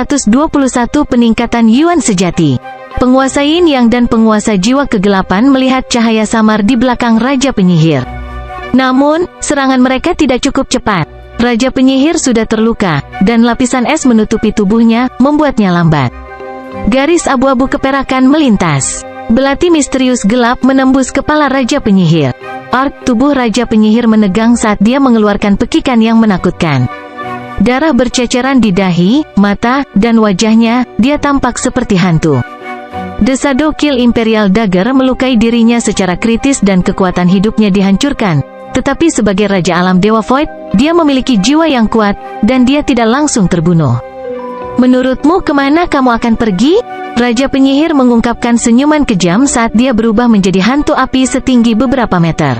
121 Peningkatan Yuan Sejati. Penguasa Yin Yang dan penguasa jiwa kegelapan melihat cahaya samar di belakang Raja Penyihir. Namun, serangan mereka tidak cukup cepat. Raja Penyihir sudah terluka, dan lapisan es menutupi tubuhnya, membuatnya lambat. Garis abu-abu keperakan melintas. Belati misterius gelap menembus kepala Raja Penyihir. Tubuh Raja Penyihir menegang saat dia mengeluarkan pekikan yang menakutkan. Darah berceceran di dahi, mata, dan wajahnya, dia tampak seperti hantu. The Shadow Kill Imperial Dagger melukai dirinya secara kritis dan kekuatan hidupnya dihancurkan. Tetapi sebagai Raja Alam Dewa Void, dia memiliki jiwa yang kuat, dan dia tidak langsung terbunuh. Menurutmu kemana kamu akan pergi? Raja Penyihir mengungkapkan senyuman kejam saat dia berubah menjadi hantu api setinggi beberapa meter.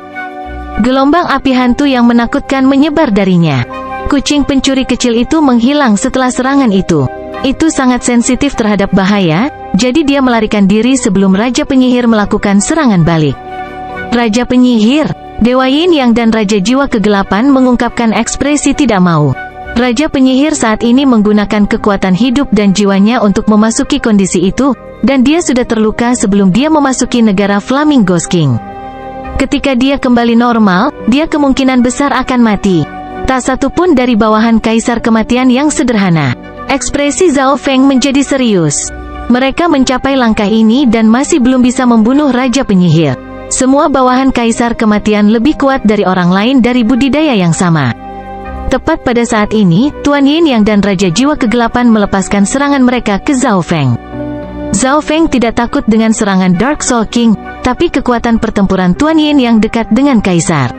Gelombang api hantu yang menakutkan menyebar darinya. Kucing pencuri kecil itu menghilang setelah serangan itu. Itu sangat sensitif terhadap bahaya, jadi dia melarikan diri sebelum Raja Penyihir melakukan serangan balik. Raja Penyihir, Dewa Yin Yang dan Raja Jiwa Kegelapan mengungkapkan ekspresi tidak mau. Raja Penyihir saat ini menggunakan kekuatan hidup dan jiwanya untuk memasuki kondisi itu, dan dia sudah terluka sebelum dia memasuki negara Flaming Ghost King. Ketika dia kembali normal, dia kemungkinan besar akan mati. Tak satu pun dari bawahan Kaisar Kematian yang sederhana. Ekspresi Zhao Feng menjadi serius. Mereka mencapai langkah ini dan masih belum bisa membunuh Raja Penyihir. Semua bawahan Kaisar Kematian lebih kuat dari orang lain dari budidaya yang sama. Tepat pada saat ini, Tuan Yin Yang dan Raja Jiwa Kegelapan melepaskan serangan mereka ke Zhao Feng. Zhao Feng tidak takut dengan serangan Dark Soul King, tapi kekuatan pertempuran Tuan Yin Yang dekat dengan Kaisar.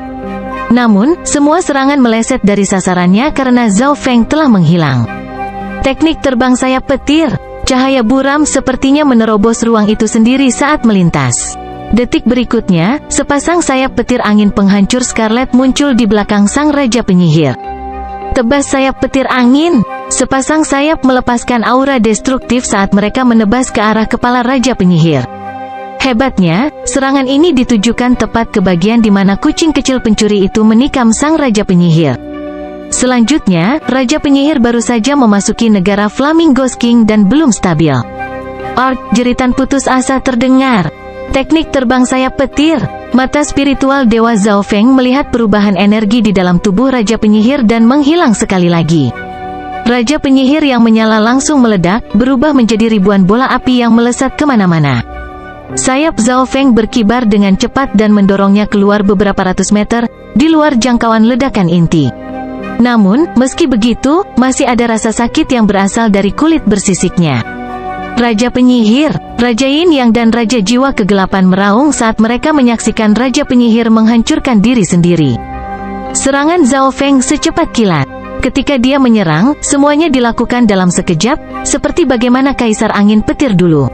Namun, semua serangan meleset dari sasarannya karena Zhao Feng telah menghilang. Teknik terbang sayap petir, cahaya buram sepertinya menerobos ruang itu sendiri saat melintas. Detik berikutnya, sepasang sayap petir angin penghancur Scarlet muncul di belakang sang Raja Penyihir. Tebas sayap petir angin, sepasang sayap melepaskan aura destruktif saat mereka menebas ke arah kepala Raja Penyihir. Hebatnya, serangan ini ditujukan tepat ke bagian di mana kucing kecil pencuri itu menikam sang Raja Penyihir. Selanjutnya, Raja Penyihir baru saja memasuki negara Flaming Ghost King dan belum stabil. Jeritan putus asa terdengar. Teknik terbang sayap petir. Mata spiritual Dewa Zhao Feng melihat perubahan energi di dalam tubuh Raja Penyihir dan menghilang sekali lagi. Raja Penyihir yang menyala langsung meledak, berubah menjadi ribuan bola api yang melesat kemana-mana. Sayap Zhao Feng berkibar dengan cepat dan mendorongnya keluar beberapa ratus meter, di luar jangkauan ledakan inti. Namun, meski begitu, masih ada rasa sakit yang berasal dari kulit bersisiknya. Raja Penyihir, Raja Yin Yang dan Raja Jiwa Kegelapan meraung saat mereka menyaksikan Raja Penyihir menghancurkan diri sendiri. Serangan Zhao Feng secepat kilat. Ketika dia menyerang, semuanya dilakukan dalam sekejap, seperti bagaimana Kaisar Angin Petir dulu.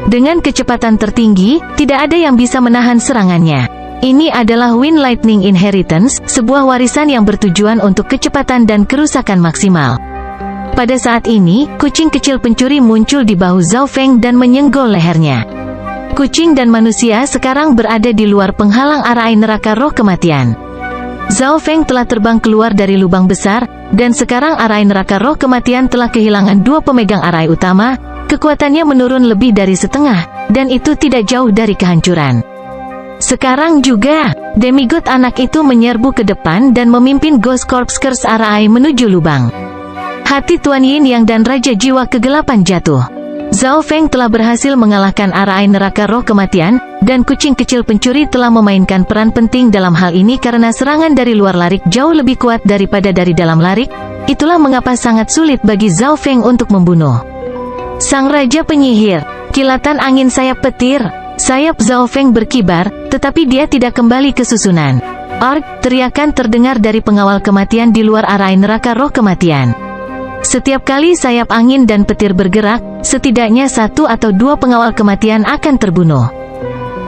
Dengan kecepatan tertinggi, tidak ada yang bisa menahan serangannya. Ini adalah Wind Lightning Inheritance, sebuah warisan yang bertujuan untuk kecepatan dan kerusakan maksimal. Pada saat ini, kucing kecil pencuri muncul di bahu Zhao Feng dan menyenggol lehernya. Kucing dan manusia sekarang berada di luar penghalang arai neraka roh kematian. Zhao Feng telah terbang keluar dari lubang besar, dan sekarang arai neraka roh kematian telah kehilangan dua pemegang arai utama, kekuatannya menurun lebih dari setengah, dan itu tidak jauh dari kehancuran. Sekarang juga, demigod anak itu menyerbu ke depan dan memimpin Ghost Corps Curse Arai menuju lubang. Hati Tuan Yin Yang dan Raja Jiwa Kegelapan jatuh. Zhao Feng telah berhasil mengalahkan arai neraka roh kematian, dan kucing kecil pencuri telah memainkan peran penting dalam hal ini karena serangan dari luar larik jauh lebih kuat daripada dari dalam larik. Itulah mengapa sangat sulit bagi Zhao Feng untuk membunuh Sang Raja Penyihir. Kilatan angin sayap petir. Sayap Zhao Feng berkibar, tetapi dia tidak kembali ke susunan. Teriakan terdengar dari pengawal kematian di luar arai neraka roh kematian. Setiap kali sayap angin dan petir bergerak, setidaknya satu atau dua pengawal kematian akan terbunuh.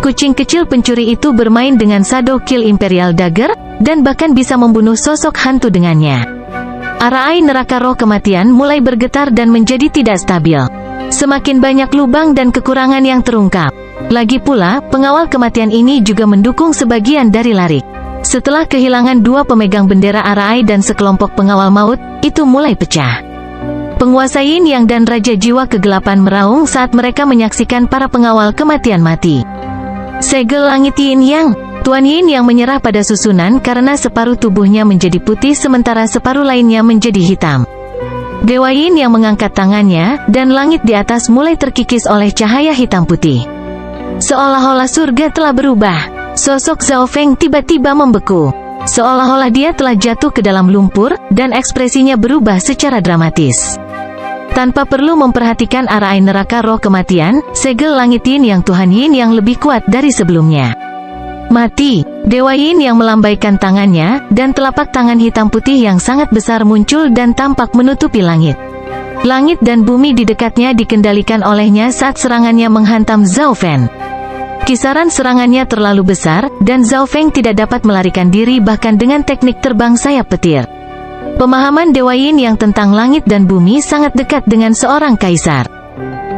Kucing kecil pencuri itu bermain dengan Shadow Kill Imperial Dagger, dan bahkan bisa membunuh sosok hantu dengannya. Arai neraka roh kematian mulai bergetar dan menjadi tidak stabil. Semakin banyak lubang dan kekurangan yang terungkap. Lagi pula, pengawal kematian ini juga mendukung sebagian dari larik. Setelah kehilangan dua pemegang bendera arai dan sekelompok pengawal maut, itu mulai pecah. Penguasa Yin Yang dan Raja Jiwa Kegelapan meraung saat mereka menyaksikan para pengawal kematian mati. Segel langit Yin Yang. Tuan Yin Yang menyerah pada susunan karena separuh tubuhnya menjadi putih sementara separuh lainnya menjadi hitam. Dewa Yin Yang mengangkat tangannya, dan langit di atas mulai terkikis oleh cahaya hitam putih. Seolah-olah surga telah berubah. Sosok Zhao Feng tiba-tiba membeku. Seolah-olah dia telah jatuh ke dalam lumpur, dan ekspresinya berubah secara dramatis. Tanpa perlu memperhatikan arah air neraka roh kematian, segel langit Yin Yang Tuhan Yin Yang lebih kuat dari sebelumnya. Mati. Dewa Yin Yang melambaikan tangannya, dan telapak tangan hitam putih yang sangat besar muncul dan tampak menutupi langit. Langit dan bumi di dekatnya dikendalikan olehnya saat serangannya menghantam Zhao Feng. Kisaran serangannya terlalu besar, dan Zhao Feng tidak dapat melarikan diri bahkan dengan teknik terbang sayap petir. Pemahaman Dewa Yin Yang tentang langit dan bumi sangat dekat dengan seorang kaisar.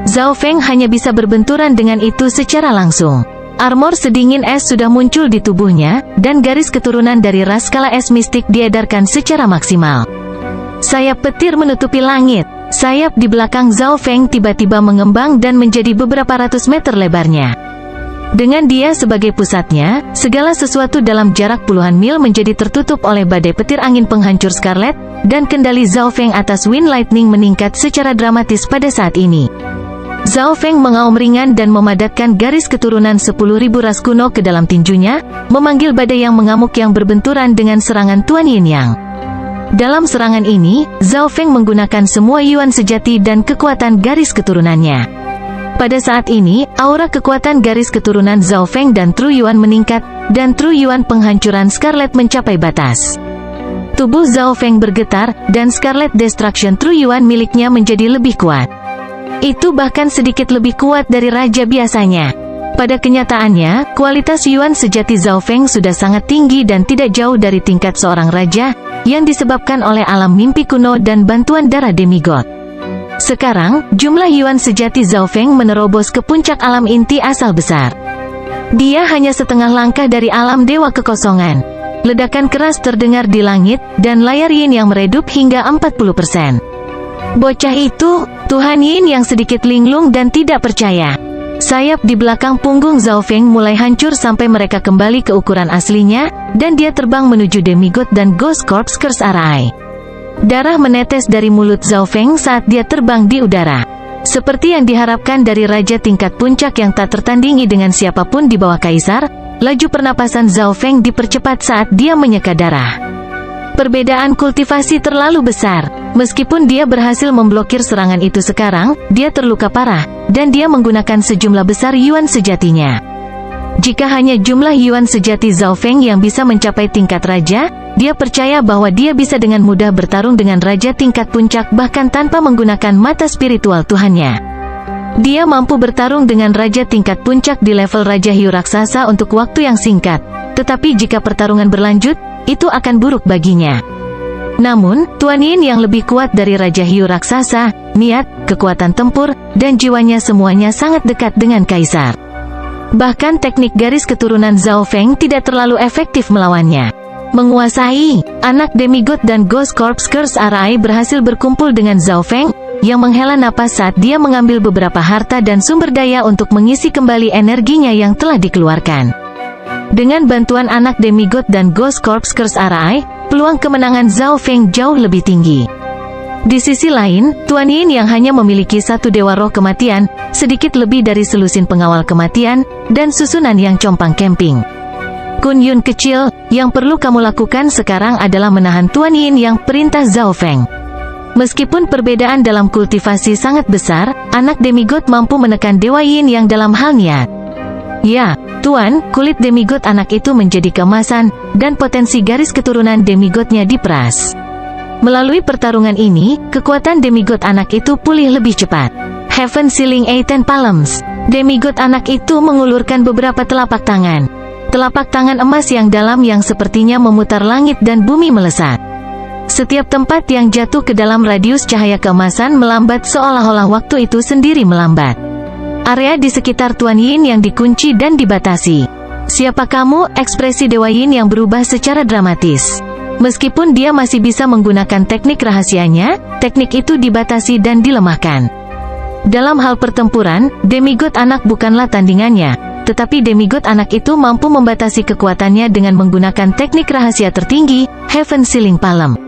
Zhao Feng hanya bisa berbenturan dengan itu secara langsung. Armor sedingin es sudah muncul di tubuhnya, dan garis keturunan dari ras skala es mistik diedarkan secara maksimal. Sayap petir menutupi langit. Sayap di belakang Zhao Feng tiba-tiba mengembang dan menjadi beberapa ratus meter lebarnya. Dengan dia sebagai pusatnya, segala sesuatu dalam jarak puluhan mil menjadi tertutup oleh badai petir angin penghancur Scarlet, dan kendali Zhao Feng atas Wind Lightning meningkat secara dramatis pada saat ini. Zhao Feng mengaum ringan dan memadatkan garis keturunan 10.000 ras kuno ke dalam tinjunya, memanggil badai yang mengamuk yang berbenturan dengan serangan Tuan Yin Yang. Dalam serangan ini, Zhao Feng menggunakan semua yuan sejati dan kekuatan garis keturunannya. Pada saat ini, aura kekuatan garis keturunan Zhao Feng dan True Yuan meningkat, dan True Yuan penghancuran Scarlet mencapai batas. Tubuh Zhao Feng bergetar, dan Scarlet Destruction True Yuan miliknya menjadi lebih kuat. Itu bahkan sedikit lebih kuat dari raja biasanya. Pada kenyataannya, kualitas Yuan sejati Zhao Feng sudah sangat tinggi dan tidak jauh dari tingkat seorang raja, yang disebabkan oleh alam mimpi kuno dan bantuan darah demigod. Sekarang, jumlah Yuan sejati Zhao Feng menerobos ke puncak alam inti asal besar. Dia hanya setengah langkah dari alam dewa kekosongan. Ledakan keras terdengar di langit, dan layar Yin yang meredup hingga 40%. Bocah itu, Tuhan Yin yang sedikit linglung dan tidak percaya. Sayap di belakang punggung Zhao Feng mulai hancur sampai mereka kembali ke ukuran aslinya, dan dia terbang menuju demigod dan Ghost Corps Curse Arai. Darah menetes dari mulut Zhao Feng saat dia terbang di udara. Seperti yang diharapkan dari raja tingkat puncak yang tak tertandingi dengan siapapun di bawah kaisar, laju pernapasan Zhao Feng dipercepat saat dia menyeka darah. Perbedaan kultivasi terlalu besar. Meskipun dia berhasil memblokir serangan itu sekarang, dia terluka parah, dan dia menggunakan sejumlah besar yuan sejatinya. Jika hanya jumlah yuan sejati Zhao Feng yang bisa mencapai tingkat raja, dia percaya bahwa dia bisa dengan mudah bertarung dengan raja tingkat puncak bahkan tanpa menggunakan mata spiritual Tuhannya. Dia mampu bertarung dengan raja tingkat puncak di level Raja Hiu Raksasa untuk waktu yang singkat, tetapi jika pertarungan berlanjut, itu akan buruk baginya. Namun, Tuan Yin yang lebih kuat dari Raja Hiu Raksasa, niat, kekuatan tempur, dan jiwanya semuanya sangat dekat dengan kaisar. Bahkan teknik garis keturunan Zhao Feng tidak terlalu efektif melawannya. Menguasai, anak demigod dan Ghost Corps Curse Arai berhasil berkumpul dengan Zhao Feng, yang menghela napas saat dia mengambil beberapa harta dan sumber daya untuk mengisi kembali energinya yang telah dikeluarkan. Dengan bantuan anak demigod dan Ghost Corps Curse Arai, peluang kemenangan Zhao Feng jauh lebih tinggi. Di sisi lain, Tuan Yin yang hanya memiliki satu dewa roh kematian, sedikit lebih dari selusin pengawal kematian, dan susunan yang compang camping. Kun Yun kecil, yang perlu kamu lakukan sekarang adalah menahan Tuan Yin yang perintah Zhao Feng. Meskipun perbedaan dalam kultivasi sangat besar, anak demigod mampu menekan Dewa Yin yang dalam hal niat. Ya, Tuan, kulit demigod anak itu menjadi keemasan, dan potensi garis keturunan demigodnya diperas. Melalui pertarungan ini, kekuatan demigod anak itu pulih lebih cepat. Heaven Sealing Eighteen Palms. Demigod anak itu mengulurkan beberapa telapak tangan. Telapak tangan emas yang dalam yang sepertinya memutar langit dan bumi melesat. Setiap tempat yang jatuh ke dalam radius cahaya keemasan melambat seolah-olah waktu itu sendiri melambat. Area di sekitar Tuan Yin yang dikunci dan dibatasi. Siapa kamu? Ekspresi Dewa Yin yang berubah secara dramatis. Meskipun dia masih bisa menggunakan teknik rahasianya, teknik itu dibatasi dan dilemahkan. Dalam hal pertempuran, demigod anak bukanlah tandingannya, tetapi demigod anak itu mampu membatasi kekuatannya dengan menggunakan teknik rahasia tertinggi, Heaven Sealing Palm.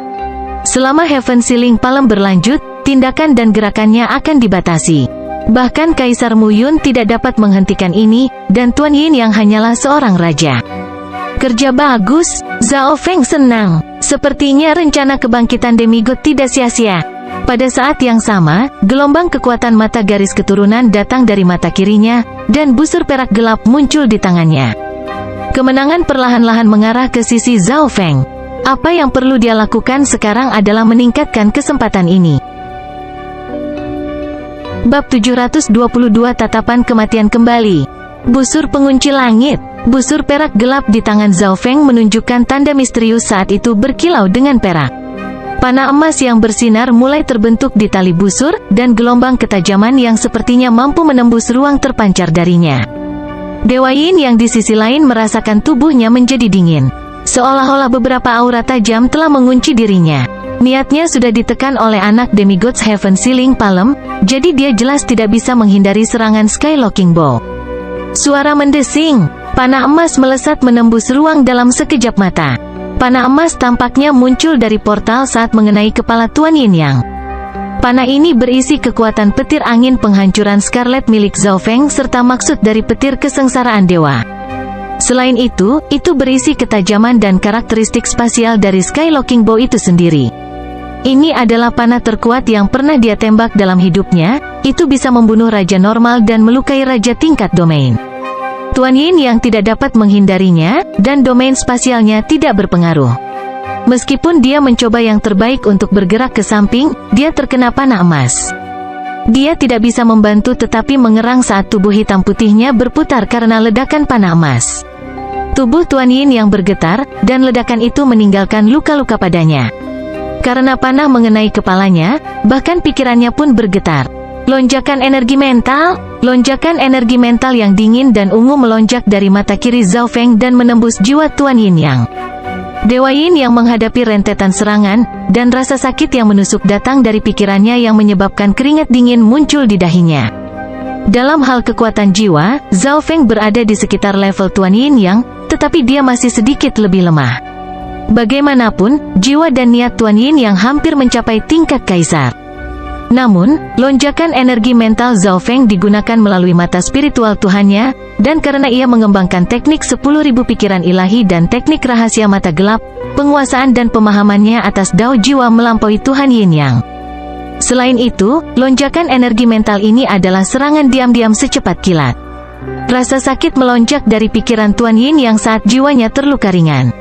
Selama Heaven Sealing Palm berlanjut, tindakan dan gerakannya akan dibatasi. Bahkan Kaisar Mu Yun tidak dapat menghentikan ini, dan Tuan Yin yang hanyalah seorang raja. Kerja bagus, Zhao Feng senang. Sepertinya rencana kebangkitan demigod tidak sia-sia. Pada saat yang sama, gelombang kekuatan mata garis keturunan datang dari mata kirinya, dan busur perak gelap muncul di tangannya. Kemenangan perlahan-lahan mengarah ke sisi Zhao Feng. Apa yang perlu dia lakukan sekarang adalah meningkatkan kesempatan ini. Bab 722 Tatapan Kematian Kembali. Busur pengunci langit. Busur perak gelap di tangan Zhao Feng menunjukkan tanda misterius saat itu berkilau dengan perak. Panah emas yang bersinar mulai terbentuk di tali busur, dan gelombang ketajaman yang sepertinya mampu menembus ruang terpancar darinya. Dewa Yin yang di sisi lain merasakan tubuhnya menjadi dingin. Seolah-olah beberapa aura tajam telah mengunci dirinya. Niatnya sudah ditekan oleh anak demigods Heaven Sealing Palm, jadi dia jelas tidak bisa menghindari serangan Skylocking Bow. Suara mendesing. Panah emas melesat menembus ruang dalam sekejap mata. Panah emas tampaknya muncul dari portal saat mengenai kepala Tuan Yin Yang. Panah ini berisi kekuatan petir angin penghancuran Scarlet milik Zhao Feng serta maksud dari petir kesengsaraan dewa. Selain itu berisi ketajaman dan karakteristik spasial dari Skylocking Bow itu sendiri. Ini adalah panah terkuat yang pernah dia tembak dalam hidupnya, itu bisa membunuh raja normal dan melukai raja tingkat domain. Tuan Yin yang tidak dapat menghindarinya, dan domain spasialnya tidak berpengaruh. Meskipun dia mencoba yang terbaik untuk bergerak ke samping, dia terkena panah emas. Dia tidak bisa membantu tetapi mengerang saat tubuh hitam putihnya berputar karena ledakan panah emas. Tubuh Tuan Yin yang bergetar, dan ledakan itu meninggalkan luka-luka padanya. Karena panah mengenai kepalanya, bahkan pikirannya pun bergetar. Lonjakan energi mental. Lonjakan energi mental yang dingin dan ungu melonjak dari mata kiri Zhao Feng dan menembus jiwa Tuan Yin Yang. Dewa Yin yang menghadapi rentetan serangan, dan rasa sakit yang menusuk datang dari pikirannya yang menyebabkan keringat dingin muncul di dahinya. Dalam hal kekuatan jiwa, Zhao Feng berada di sekitar level Tuan Yin Yang, tetapi dia masih sedikit lebih lemah. Bagaimanapun, jiwa dan niat Tuan Yin Yang hampir mencapai tingkat kaisar. Namun, lonjakan energi mental Zhao Feng digunakan melalui mata spiritual Tuhannya, dan karena ia mengembangkan teknik 10.000 pikiran ilahi dan teknik rahasia mata gelap, penguasaan dan pemahamannya atas Dao jiwa melampaui Tuhan Yin Yang. Selain itu, lonjakan energi mental ini adalah serangan diam-diam secepat kilat. Rasa sakit melonjak dari pikiran Tuan Yin Yang saat jiwanya terluka ringan.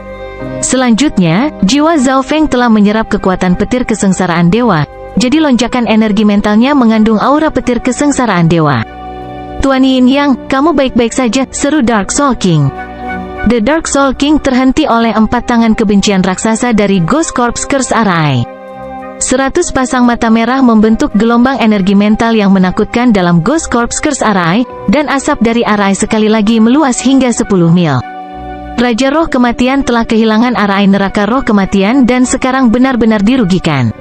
Selanjutnya, jiwa Zhao Feng telah menyerap kekuatan petir kesengsaraan dewa. Jadi lonjakan energi mentalnya mengandung aura petir kesengsaraan dewa. Tuan Yin Yang, kamu baik-baik saja, seru Dark Soul King. The Dark Soul King terhenti oleh 4 tangan kebencian raksasa dari Ghost Corps Curse Arai. 100 pasang mata merah membentuk gelombang energi mental yang menakutkan dalam Ghost Corps Curse Arai, dan asap dari Arai sekali lagi meluas hingga 10 mil. Raja Roh Kematian telah kehilangan Arai neraka roh kematian dan sekarang benar-benar dirugikan.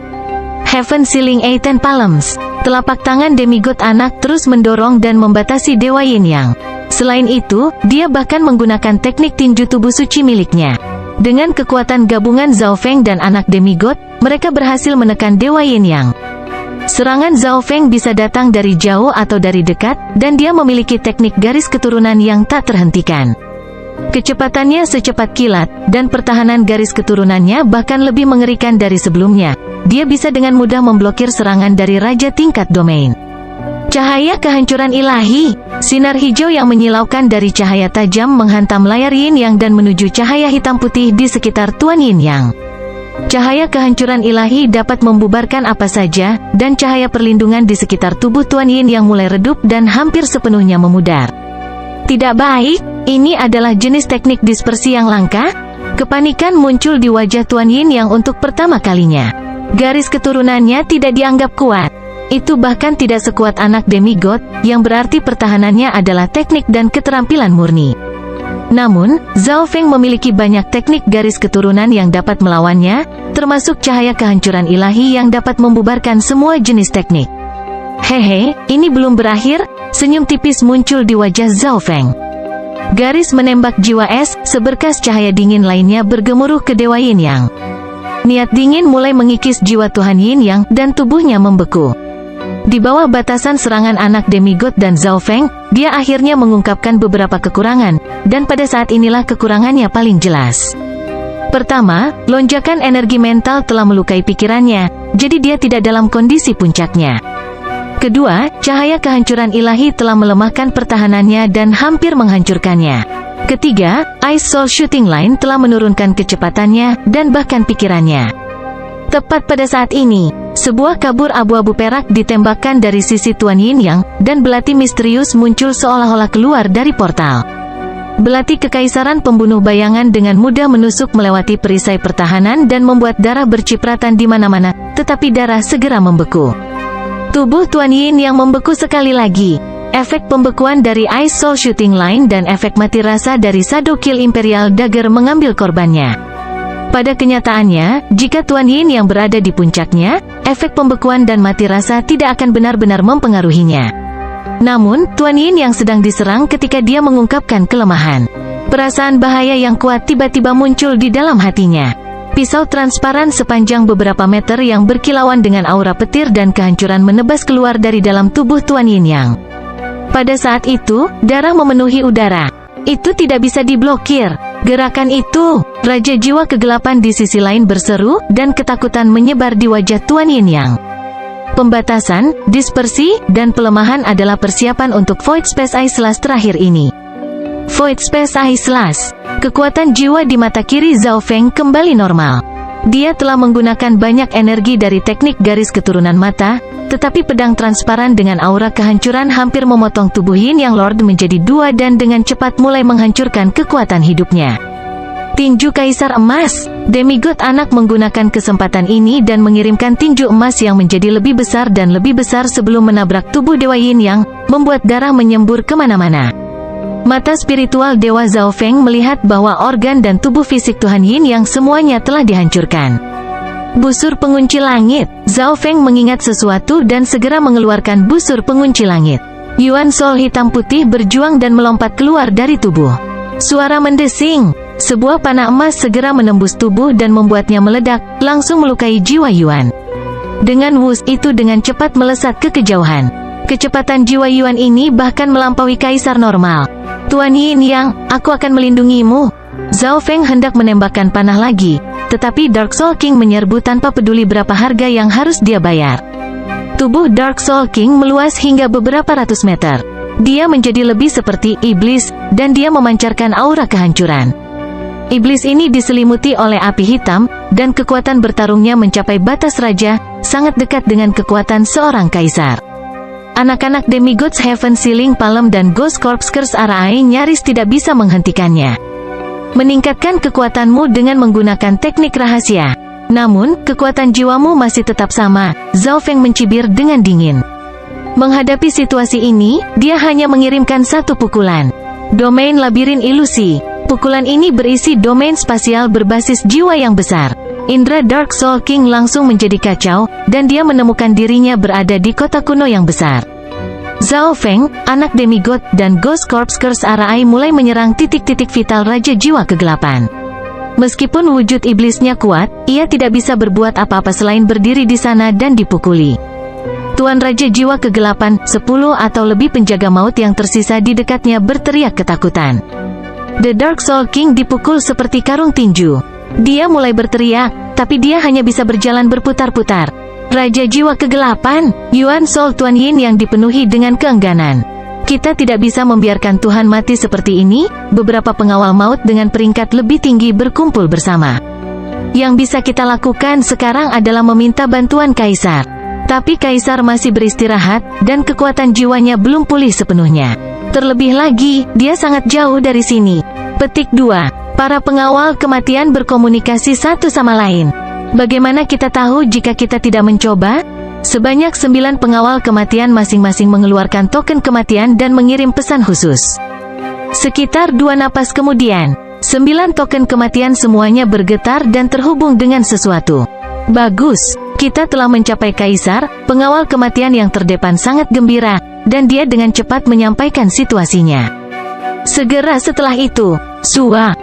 Heaven Sealing Eighteen Palms. Telapak tangan demigod anak terus mendorong dan membatasi Dewa Yin Yang. Selain itu, dia bahkan menggunakan teknik tinju tubuh suci miliknya. Dengan kekuatan gabungan Zhao Feng dan anak demigod, mereka berhasil menekan Dewa Yin Yang. Serangan Zhao Feng bisa datang dari jauh atau dari dekat, dan dia memiliki teknik garis keturunan yang tak terhentikan. Kecepatannya secepat kilat, dan pertahanan garis keturunannya bahkan lebih mengerikan dari sebelumnya. Dia bisa dengan mudah memblokir serangan dari raja tingkat domain. Cahaya kehancuran ilahi. Sinar hijau yang menyilaukan dari cahaya tajam menghantam layar Yin Yang dan menuju cahaya hitam putih di sekitar Tuan Yin Yang. Cahaya kehancuran ilahi dapat membubarkan apa saja, dan cahaya perlindungan di sekitar tubuh Tuan Yin Yang mulai redup dan hampir sepenuhnya memudar. Tidak baik, ini adalah jenis teknik dispersi yang langka. Kepanikan muncul di wajah Tuan Yin Yang untuk pertama kalinya. Garis keturunannya tidak dianggap kuat. Itu bahkan tidak sekuat anak demigod, yang berarti pertahanannya adalah teknik dan keterampilan murni. Namun, Zhao Feng memiliki banyak teknik garis keturunan yang dapat melawannya, termasuk cahaya kehancuran ilahi yang dapat membubarkan semua jenis teknik. Hehe, ini belum berakhir, senyum tipis muncul di wajah Zhao Feng. Garis menembak jiwa es, seberkas cahaya dingin lainnya bergemuruh ke Dewa Yin Yang. Niat dingin mulai mengikis jiwa Tuhan Yin Yang, dan tubuhnya membeku. Di bawah batasan serangan anak demigod dan Zhao Feng, dia akhirnya mengungkapkan beberapa kekurangan, dan pada saat inilah kekurangannya paling jelas. Pertama, lonjakan energi mental telah melukai pikirannya, jadi dia tidak dalam kondisi puncaknya. Kedua, cahaya kehancuran ilahi telah melemahkan pertahanannya dan hampir menghancurkannya. Ketiga, Ice Soul Shooting Line telah menurunkan kecepatannya, dan bahkan pikirannya. Tepat pada saat ini, sebuah kabur abu-abu perak ditembakkan dari sisi Tuan Yin Yang, dan belati misterius muncul seolah-olah keluar dari portal. Belati kekaisaran pembunuh bayangan dengan mudah menusuk melewati perisai pertahanan dan membuat darah bercipratan di mana-mana, tetapi darah segera membeku. Tubuh Tuan Yin Yang membeku sekali lagi. Efek pembekuan dari Ice Soul Shooting Line dan efek mati rasa dari Shadow Kill Imperial Dagger mengambil korbannya. Pada kenyataannya, jika Tuan Yin yang berada di puncaknya, efek pembekuan dan mati rasa tidak akan benar-benar mempengaruhinya. Namun, Tuan Yin yang sedang diserang ketika dia mengungkapkan kelemahan. Perasaan bahaya yang kuat tiba-tiba muncul di dalam hatinya. Pisau transparan sepanjang beberapa meter yang berkilauan dengan aura petir dan kehancuran menebas keluar dari dalam tubuh Tuan Yin Yang. Pada saat itu, darah memenuhi udara. Itu tidak bisa diblokir. Gerakan itu, Raja Jiwa Kegelapan di sisi lain berseru, dan ketakutan menyebar di wajah Tuan Yin Yang. Pembatasan, dispersi, dan pelemahan adalah persiapan untuk Void Space Eye Slash terakhir ini. Void Space Eye Slash. Kekuatan jiwa di mata kiri Zhao Feng kembali normal. Dia telah menggunakan banyak energi dari teknik garis keturunan mata, tetapi pedang transparan dengan aura kehancuran hampir memotong tubuh Yin Yang Lord menjadi dua dan dengan cepat mulai menghancurkan kekuatan hidupnya. Tinju Kaisar Emas. Demigod anak menggunakan kesempatan ini dan mengirimkan tinju emas yang menjadi lebih besar dan lebih besar sebelum menabrak tubuh Dewa Yin Yang, membuat darah menyembur kemana-mana. Mata spiritual Dewa Zhao Feng melihat bahwa organ dan tubuh fisik Tuhan Yin Yang semuanya telah dihancurkan. Busur pengunci langit. Zhao Feng mengingat sesuatu dan segera mengeluarkan busur pengunci langit. Yuan Soul hitam putih berjuang dan melompat keluar dari tubuh. Suara mendesing. Sebuah panah emas segera menembus tubuh dan membuatnya meledak, langsung melukai jiwa Yuan. Dengan wus itu dengan cepat melesat ke kejauhan. Kecepatan jiwa Yuan ini bahkan melampaui kaisar normal. Tuan Yin Yang, aku akan melindungimu. Zhao Feng hendak menembakkan panah lagi, tetapi Dark Soul King menyerbu tanpa peduli berapa harga yang harus dia bayar. Tubuh Dark Soul King meluas hingga beberapa ratus meter. Dia menjadi lebih seperti iblis, dan dia memancarkan aura kehancuran. Iblis ini diselimuti oleh api hitam, dan kekuatan bertarungnya mencapai batas raja, sangat dekat dengan kekuatan seorang kaisar. Anak-anak Demigods Heaven Sealing Palm dan Ghost Corps Curse Arai nyaris tidak bisa menghentikannya. Meningkatkan kekuatanmu dengan menggunakan teknik rahasia. Namun, kekuatan jiwamu masih tetap sama, Zhao Feng mencibir dengan dingin. Menghadapi situasi ini, dia hanya mengirimkan satu pukulan. Domain Labirin Ilusi. Pukulan ini berisi domain spasial berbasis jiwa yang besar. Indra Dark Soul King langsung menjadi kacau, dan dia menemukan dirinya berada di kota kuno yang besar. Zhao Feng, anak demigod, dan Ghost Corps Curse Arai mulai menyerang titik-titik vital Raja Jiwa Kegelapan. Meskipun wujud iblisnya kuat, ia tidak bisa berbuat apa-apa selain berdiri di sana dan dipukuli. Tuan Raja Jiwa Kegelapan, 10 atau lebih penjaga maut yang tersisa di dekatnya berteriak ketakutan. The Dark Soul King dipukul seperti karung tinju. Dia mulai berteriak, tapi dia hanya bisa berjalan berputar-putar. Raja Jiwa Kegelapan, Yuan Soul Tuan Yin yang dipenuhi dengan keengganan. Kita tidak bisa membiarkan Tuhan mati seperti ini. Beberapa pengawal maut dengan peringkat lebih tinggi berkumpul bersama. Yang bisa kita lakukan sekarang adalah meminta bantuan Kaisar. Tapi Kaisar masih beristirahat, dan kekuatan jiwanya belum pulih sepenuhnya. Terlebih lagi, dia sangat jauh dari sini. Petik 2. Para pengawal kematian berkomunikasi satu sama lain. Bagaimana kita tahu jika kita tidak mencoba? Sebanyak 9 pengawal kematian masing-masing mengeluarkan token kematian dan mengirim pesan khusus. Sekitar 2 napas kemudian, 9 token kematian semuanya bergetar dan terhubung dengan sesuatu. Bagus, kita telah mencapai Kaisar. Pengawal kematian yang terdepan sangat gembira, dan dia dengan cepat menyampaikan situasinya. Segera setelah itu, sua,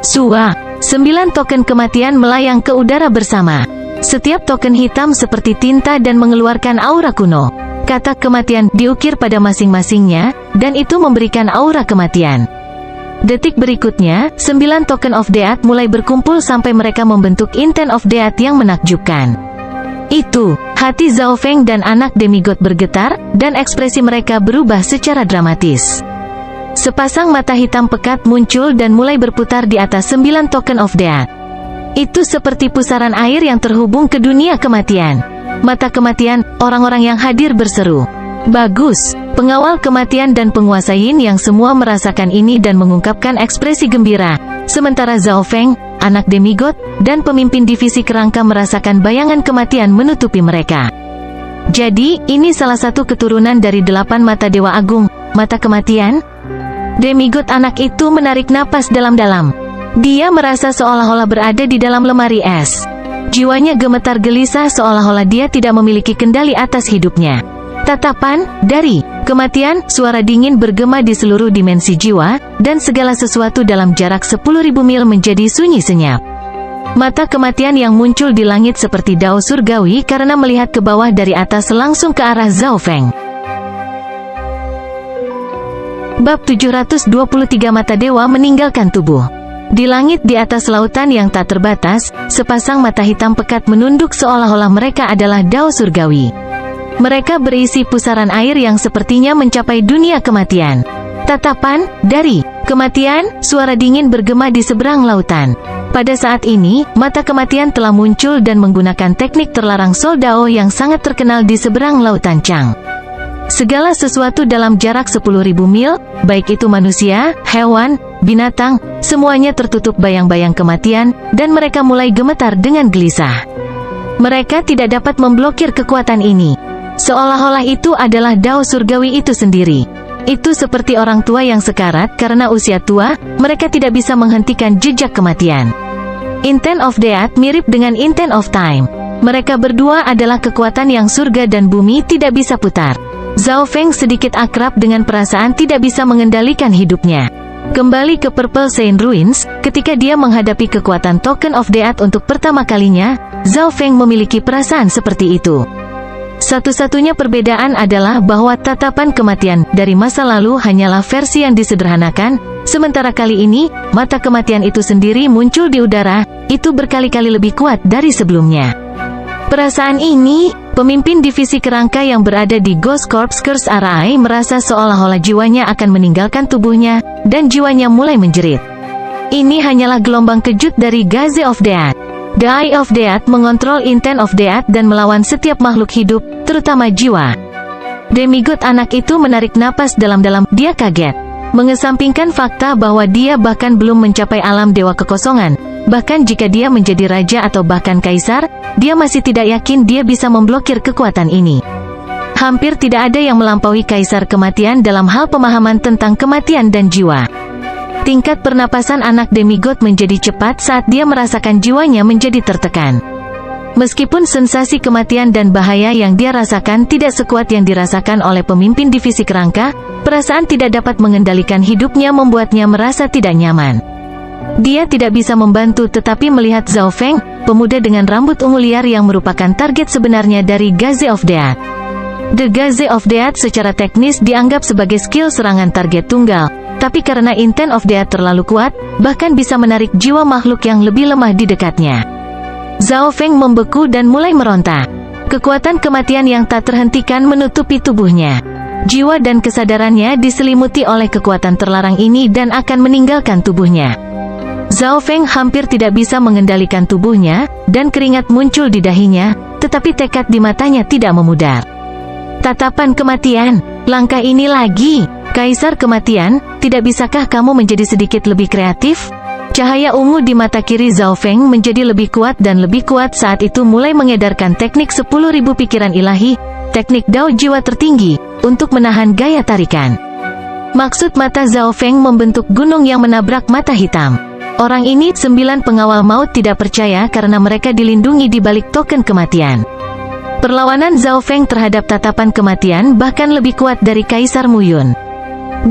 9 token kematian melayang ke udara bersama. Setiap token hitam seperti tinta dan mengeluarkan aura kuno. Kata kematian diukir pada masing-masingnya, dan itu memberikan aura kematian. Detik berikutnya, 9 token of death mulai berkumpul sampai mereka membentuk intent of death yang menakjubkan. Itu, hati Zhao Feng dan anak demigod bergetar, dan ekspresi mereka berubah secara dramatis. Sepasang mata hitam pekat muncul dan mulai berputar di atas 9 token of death. Itu seperti pusaran air yang terhubung ke dunia kematian. Mata kematian, orang-orang yang hadir berseru. Bagus, pengawal kematian dan penguasa Yin yang semua merasakan ini dan mengungkapkan ekspresi gembira. Sementara Zhao Feng, anak demigod, dan pemimpin divisi kerangka merasakan bayangan kematian menutupi mereka. Jadi, ini salah satu keturunan dari 8 mata Dewa Agung, mata kematian? Demigod anak itu menarik napas dalam-dalam. Dia merasa seolah-olah berada di dalam lemari es. Jiwanya gemetar gelisah seolah-olah dia tidak memiliki kendali atas hidupnya. Tatapan dari kematian, suara dingin bergema di seluruh dimensi jiwa, dan segala sesuatu dalam jarak 10.000 mil menjadi sunyi senyap. Mata kematian yang muncul di langit seperti dao surgawi karena melihat ke bawah dari atas langsung ke arah Zhao Feng. Bab 723 Mata Dewa meninggalkan tubuh. Di langit di atas lautan yang tak terbatas, sepasang mata hitam pekat menunduk seolah-olah mereka adalah dao surgawi. Mereka berisi pusaran air yang sepertinya mencapai dunia kematian. Tatapan dari kematian, suara dingin bergema di seberang lautan. Pada saat ini, mata kematian telah muncul dan menggunakan teknik terlarang Sol Dao yang sangat terkenal di seberang lautan Chang. Segala sesuatu dalam jarak 10.000 mil, baik itu manusia, hewan, binatang, semuanya tertutup bayang-bayang kematian, dan mereka mulai gemetar dengan gelisah. Mereka tidak dapat memblokir kekuatan ini. Seolah-olah itu adalah dao surgawi itu sendiri. Itu seperti orang tua yang sekarat karena usia tua, mereka tidak bisa menghentikan jejak kematian. Intent of Death mirip dengan Intent of Time. Mereka berdua adalah kekuatan yang surga dan bumi tidak bisa putar. Zhao Feng sedikit akrab dengan perasaan tidak bisa mengendalikan hidupnya. Kembali ke Purple Saint Ruins, ketika dia menghadapi kekuatan Token of Death untuk pertama kalinya, Zhao Feng memiliki perasaan seperti itu. Satu-satunya perbedaan adalah bahwa tatapan kematian dari masa lalu hanyalah versi yang disederhanakan, sementara kali ini, mata kematian itu sendiri muncul di udara, itu berkali-kali lebih kuat dari sebelumnya. Perasaan ini, pemimpin divisi kerangka yang berada di Ghost Corps Curse Arai merasa seolah-olah jiwanya akan meninggalkan tubuhnya, dan jiwanya mulai menjerit. Ini hanyalah gelombang kejut dari Gaze of Death. The Eye of Death mengontrol Intent of Death dan melawan setiap makhluk hidup, terutama jiwa. Demigod anak itu menarik napas dalam-dalam, dia kaget. Mengesampingkan fakta bahwa dia bahkan belum mencapai alam dewa kekosongan, bahkan jika dia menjadi raja atau bahkan kaisar, dia masih tidak yakin dia bisa memblokir kekuatan ini. Hampir tidak ada yang melampaui kaisar kematian dalam hal pemahaman tentang kematian dan jiwa. Tingkat pernapasan anak demigod menjadi cepat saat dia merasakan jiwanya menjadi tertekan. Meskipun sensasi kematian dan bahaya yang dia rasakan tidak sekuat yang dirasakan oleh pemimpin divisi kerangka, perasaan tidak dapat mengendalikan hidupnya membuatnya merasa tidak nyaman. Dia tidak bisa membantu tetapi melihat Zhao Feng, pemuda dengan rambut ungu liar yang merupakan target sebenarnya dari Gaze of Death. The Gaze of Death secara teknis dianggap sebagai skill serangan target tunggal, tapi karena Intent of Death terlalu kuat, bahkan bisa menarik jiwa makhluk yang lebih lemah di dekatnya. Zhao Feng membeku dan mulai meronta. Kekuatan kematian yang tak terhentikan menutupi tubuhnya. Jiwa dan kesadarannya diselimuti oleh kekuatan terlarang ini dan akan meninggalkan tubuhnya. Zhao Feng hampir tidak bisa mengendalikan tubuhnya, dan keringat muncul di dahinya, tetapi tekad di matanya tidak memudar. Tatapan kematian, langkah ini lagi. Kaisar kematian, tidak bisakah kamu menjadi sedikit lebih kreatif? Cahaya ungu di mata kiri Zhao Feng menjadi lebih kuat dan lebih kuat saat itu mulai mengedarkan teknik 10.000 pikiran ilahi, teknik Dao jiwa tertinggi, untuk menahan gaya tarikan. Maksud mata Zhao Feng membentuk gunung yang menabrak mata hitam. Orang ini, 9 pengawal maut, tidak percaya karena mereka dilindungi di balik token kematian. Perlawanan Zhao Feng terhadap tatapan kematian bahkan lebih kuat dari Kaisar Mu Yun.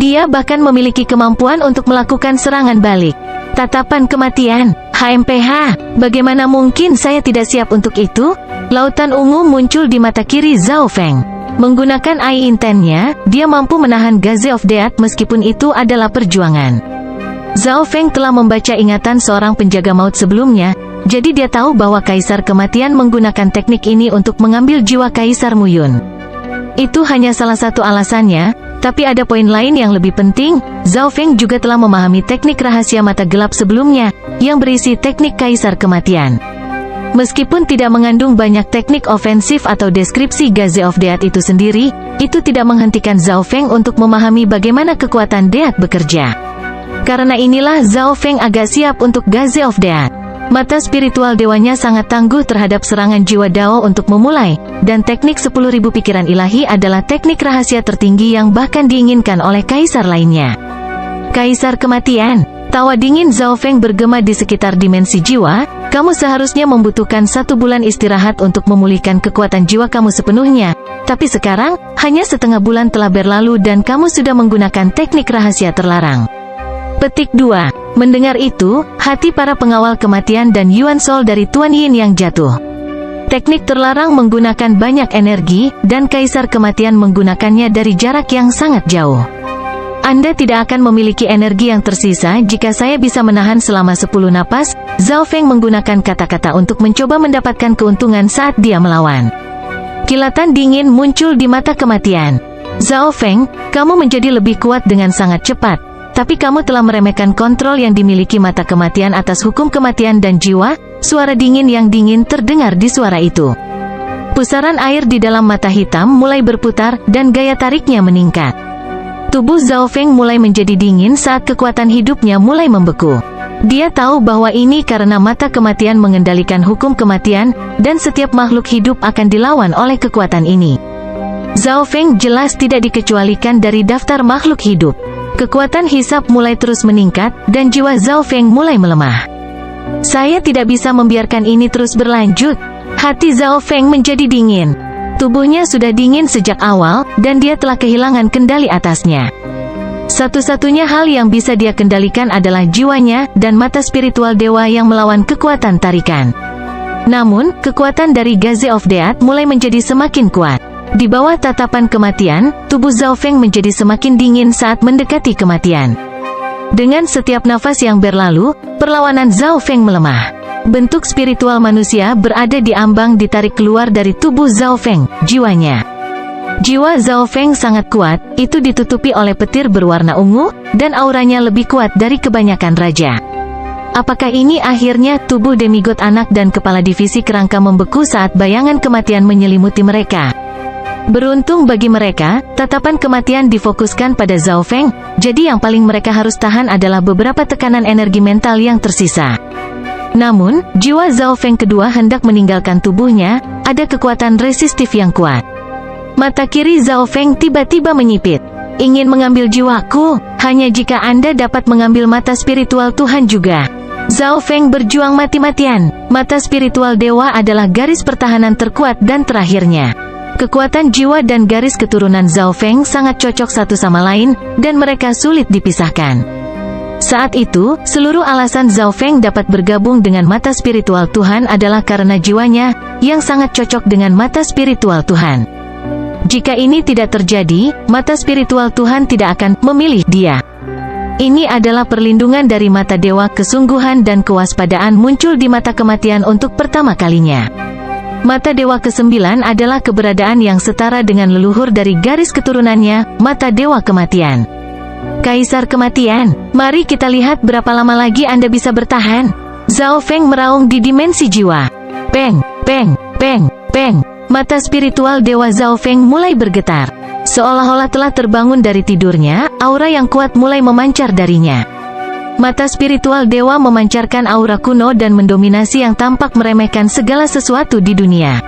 Dia bahkan memiliki kemampuan untuk melakukan serangan balik. Tatapan kematian, HMPH, bagaimana mungkin saya tidak siap untuk itu? Lautan ungu muncul di mata kiri Zhao Feng. Menggunakan Eye Intent-nya, dia mampu menahan Gaze of Death meskipun itu adalah perjuangan. Zhao Feng telah membaca ingatan seorang penjaga maut sebelumnya, jadi dia tahu bahwa Kaisar Kematian menggunakan teknik ini untuk mengambil jiwa Kaisar Mu Yun. Itu hanya salah satu alasannya, tapi ada poin lain yang lebih penting. Zhao Feng juga telah memahami teknik rahasia mata gelap sebelumnya, yang berisi teknik Kaisar Kematian. Meskipun tidak mengandung banyak teknik ofensif atau deskripsi Gaze of Death itu sendiri, itu tidak menghentikan Zhao Feng untuk memahami bagaimana kekuatan Death bekerja. Karena inilah Zhao Feng agak siap untuk Gaze of Death. Mata spiritual dewanya sangat tangguh terhadap serangan jiwa Dao untuk memulai, dan teknik 10.000 pikiran ilahi adalah teknik rahasia tertinggi yang bahkan diinginkan oleh kaisar lainnya. Kaisar Kematian. Tawa dingin Zhao Feng bergema di sekitar dimensi jiwa. Kamu seharusnya membutuhkan 1 bulan istirahat untuk memulihkan kekuatan jiwa kamu sepenuhnya. Tapi sekarang, hanya setengah bulan telah berlalu dan kamu sudah menggunakan teknik rahasia terlarang. Petik 2. Mendengar itu, hati para pengawal kematian dan Yuan Soul dari Tuan Yin yang jatuh. Teknik terlarang menggunakan banyak energi, dan Kaisar Kematian menggunakannya dari jarak yang sangat jauh. Anda tidak akan memiliki energi yang tersisa jika saya bisa menahan selama 10 napas. Zhao Feng menggunakan kata-kata untuk mencoba mendapatkan keuntungan saat dia melawan. Kilatan dingin muncul di mata kematian. Zhao Feng, kamu menjadi lebih kuat dengan sangat cepat. Tapi kamu telah meremehkan kontrol yang dimiliki mata kematian atas hukum kematian dan jiwa. Suara dingin yang dingin terdengar di suara itu. Pusaran air di dalam mata hitam mulai berputar dan gaya tariknya meningkat. Tubuh Zhao Feng mulai menjadi dingin saat kekuatan hidupnya mulai membeku. Dia tahu bahwa ini karena mata kematian mengendalikan hukum kematian, dan setiap makhluk hidup akan dilawan oleh kekuatan ini. Zhao Feng jelas tidak dikecualikan dari daftar makhluk hidup. Kekuatan hisap mulai terus meningkat, dan jiwa Zhao Feng mulai melemah. Saya tidak bisa membiarkan ini terus berlanjut. Hati Zhao Feng menjadi dingin. Tubuhnya sudah dingin sejak awal, dan dia telah kehilangan kendali atasnya. Satu-satunya hal yang bisa dia kendalikan adalah jiwanya, dan mata spiritual dewa yang melawan kekuatan tarikan. Namun, kekuatan dari Gaze of Death mulai menjadi semakin kuat. Di bawah tatapan kematian, tubuh Zhao Feng menjadi semakin dingin saat mendekati kematian. Dengan setiap nafas yang berlalu, perlawanan Zhao Feng melemah. Bentuk spiritual manusia berada di ambang ditarik keluar dari tubuh Zhao Feng, jiwanya. Jiwa Zhao Feng sangat kuat, itu ditutupi oleh petir berwarna ungu, dan auranya lebih kuat dari kebanyakan raja. Apakah ini akhirnya tubuh demigod anak dan kepala divisi kerangka membeku saat bayangan kematian menyelimuti mereka? Beruntung bagi mereka, tatapan kematian difokuskan pada Zhao Feng, jadi yang paling mereka harus tahan adalah beberapa tekanan energi mental yang tersisa. Namun, jiwa Zhao Feng kedua hendak meninggalkan tubuhnya, ada kekuatan resistif yang kuat. Mata kiri Zhao Feng tiba-tiba menyipit. Ingin mengambil jiwaku, hanya jika Anda dapat mengambil mata spiritual Tuhan juga. Zhao Feng berjuang mati-matian. Mata spiritual dewa adalah garis pertahanan terkuat dan terakhirnya. Kekuatan jiwa dan garis keturunan Zhao Feng sangat cocok satu sama lain, dan mereka sulit dipisahkan. Saat itu, seluruh alasan Zhao Feng dapat bergabung dengan mata spiritual Tuhan adalah karena jiwanya, yang sangat cocok dengan mata spiritual Tuhan. Jika ini tidak terjadi, mata spiritual Tuhan tidak akan memilih dia. Ini adalah perlindungan dari mata dewa. Kesungguhan dan kewaspadaan muncul di mata kematian untuk pertama kalinya. Mata dewa ke-9 adalah keberadaan yang setara dengan leluhur dari garis keturunannya, mata dewa kematian. Kaisar Kematian, mari kita lihat berapa lama lagi Anda bisa bertahan. Zhao Feng meraung di dimensi jiwa. Peng, peng, peng, peng. Mata spiritual dewa Zhao Feng mulai bergetar. Seolah-olah telah terbangun dari tidurnya, aura yang kuat mulai memancar darinya. Mata spiritual dewa memancarkan aura kuno dan mendominasi yang tampak meremehkan segala sesuatu di dunia.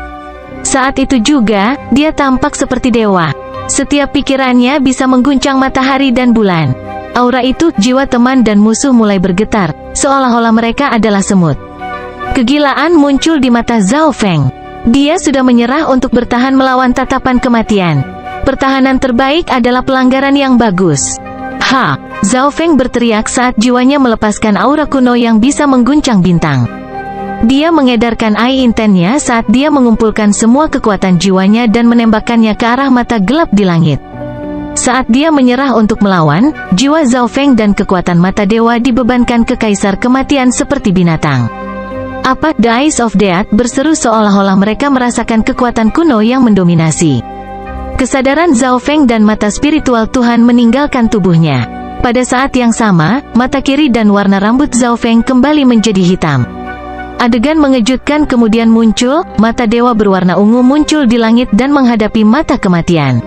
Saat itu juga, dia tampak seperti dewa. Setiap pikirannya bisa mengguncang matahari dan bulan. Aura itu, jiwa teman dan musuh mulai bergetar, seolah-olah mereka adalah semut. Kegilaan muncul di mata Zhao Feng. Dia sudah menyerah untuk bertahan melawan tatapan kematian. Pertahanan terbaik adalah pelanggaran yang bagus. Ha! Zhao Feng berteriak saat jiwanya melepaskan aura kuno yang bisa mengguncang bintang. Dia mengedarkan Eye Intent-nya saat dia mengumpulkan semua kekuatan jiwanya dan menembakkannya ke arah mata gelap di langit. Saat dia menyerah untuk melawan, jiwa Zhao Feng dan kekuatan mata dewa dibebankan ke kaisar kematian seperti binatang. Apa? The Eyes of Death berseru seolah-olah mereka merasakan kekuatan kuno yang mendominasi. Kesadaran Zhao Feng dan mata spiritual Tuhan meninggalkan tubuhnya. Pada saat yang sama, mata kiri dan warna rambut Zhao Feng kembali menjadi hitam. Adegan mengejutkan kemudian muncul, mata dewa berwarna ungu muncul di langit dan menghadapi mata kematian.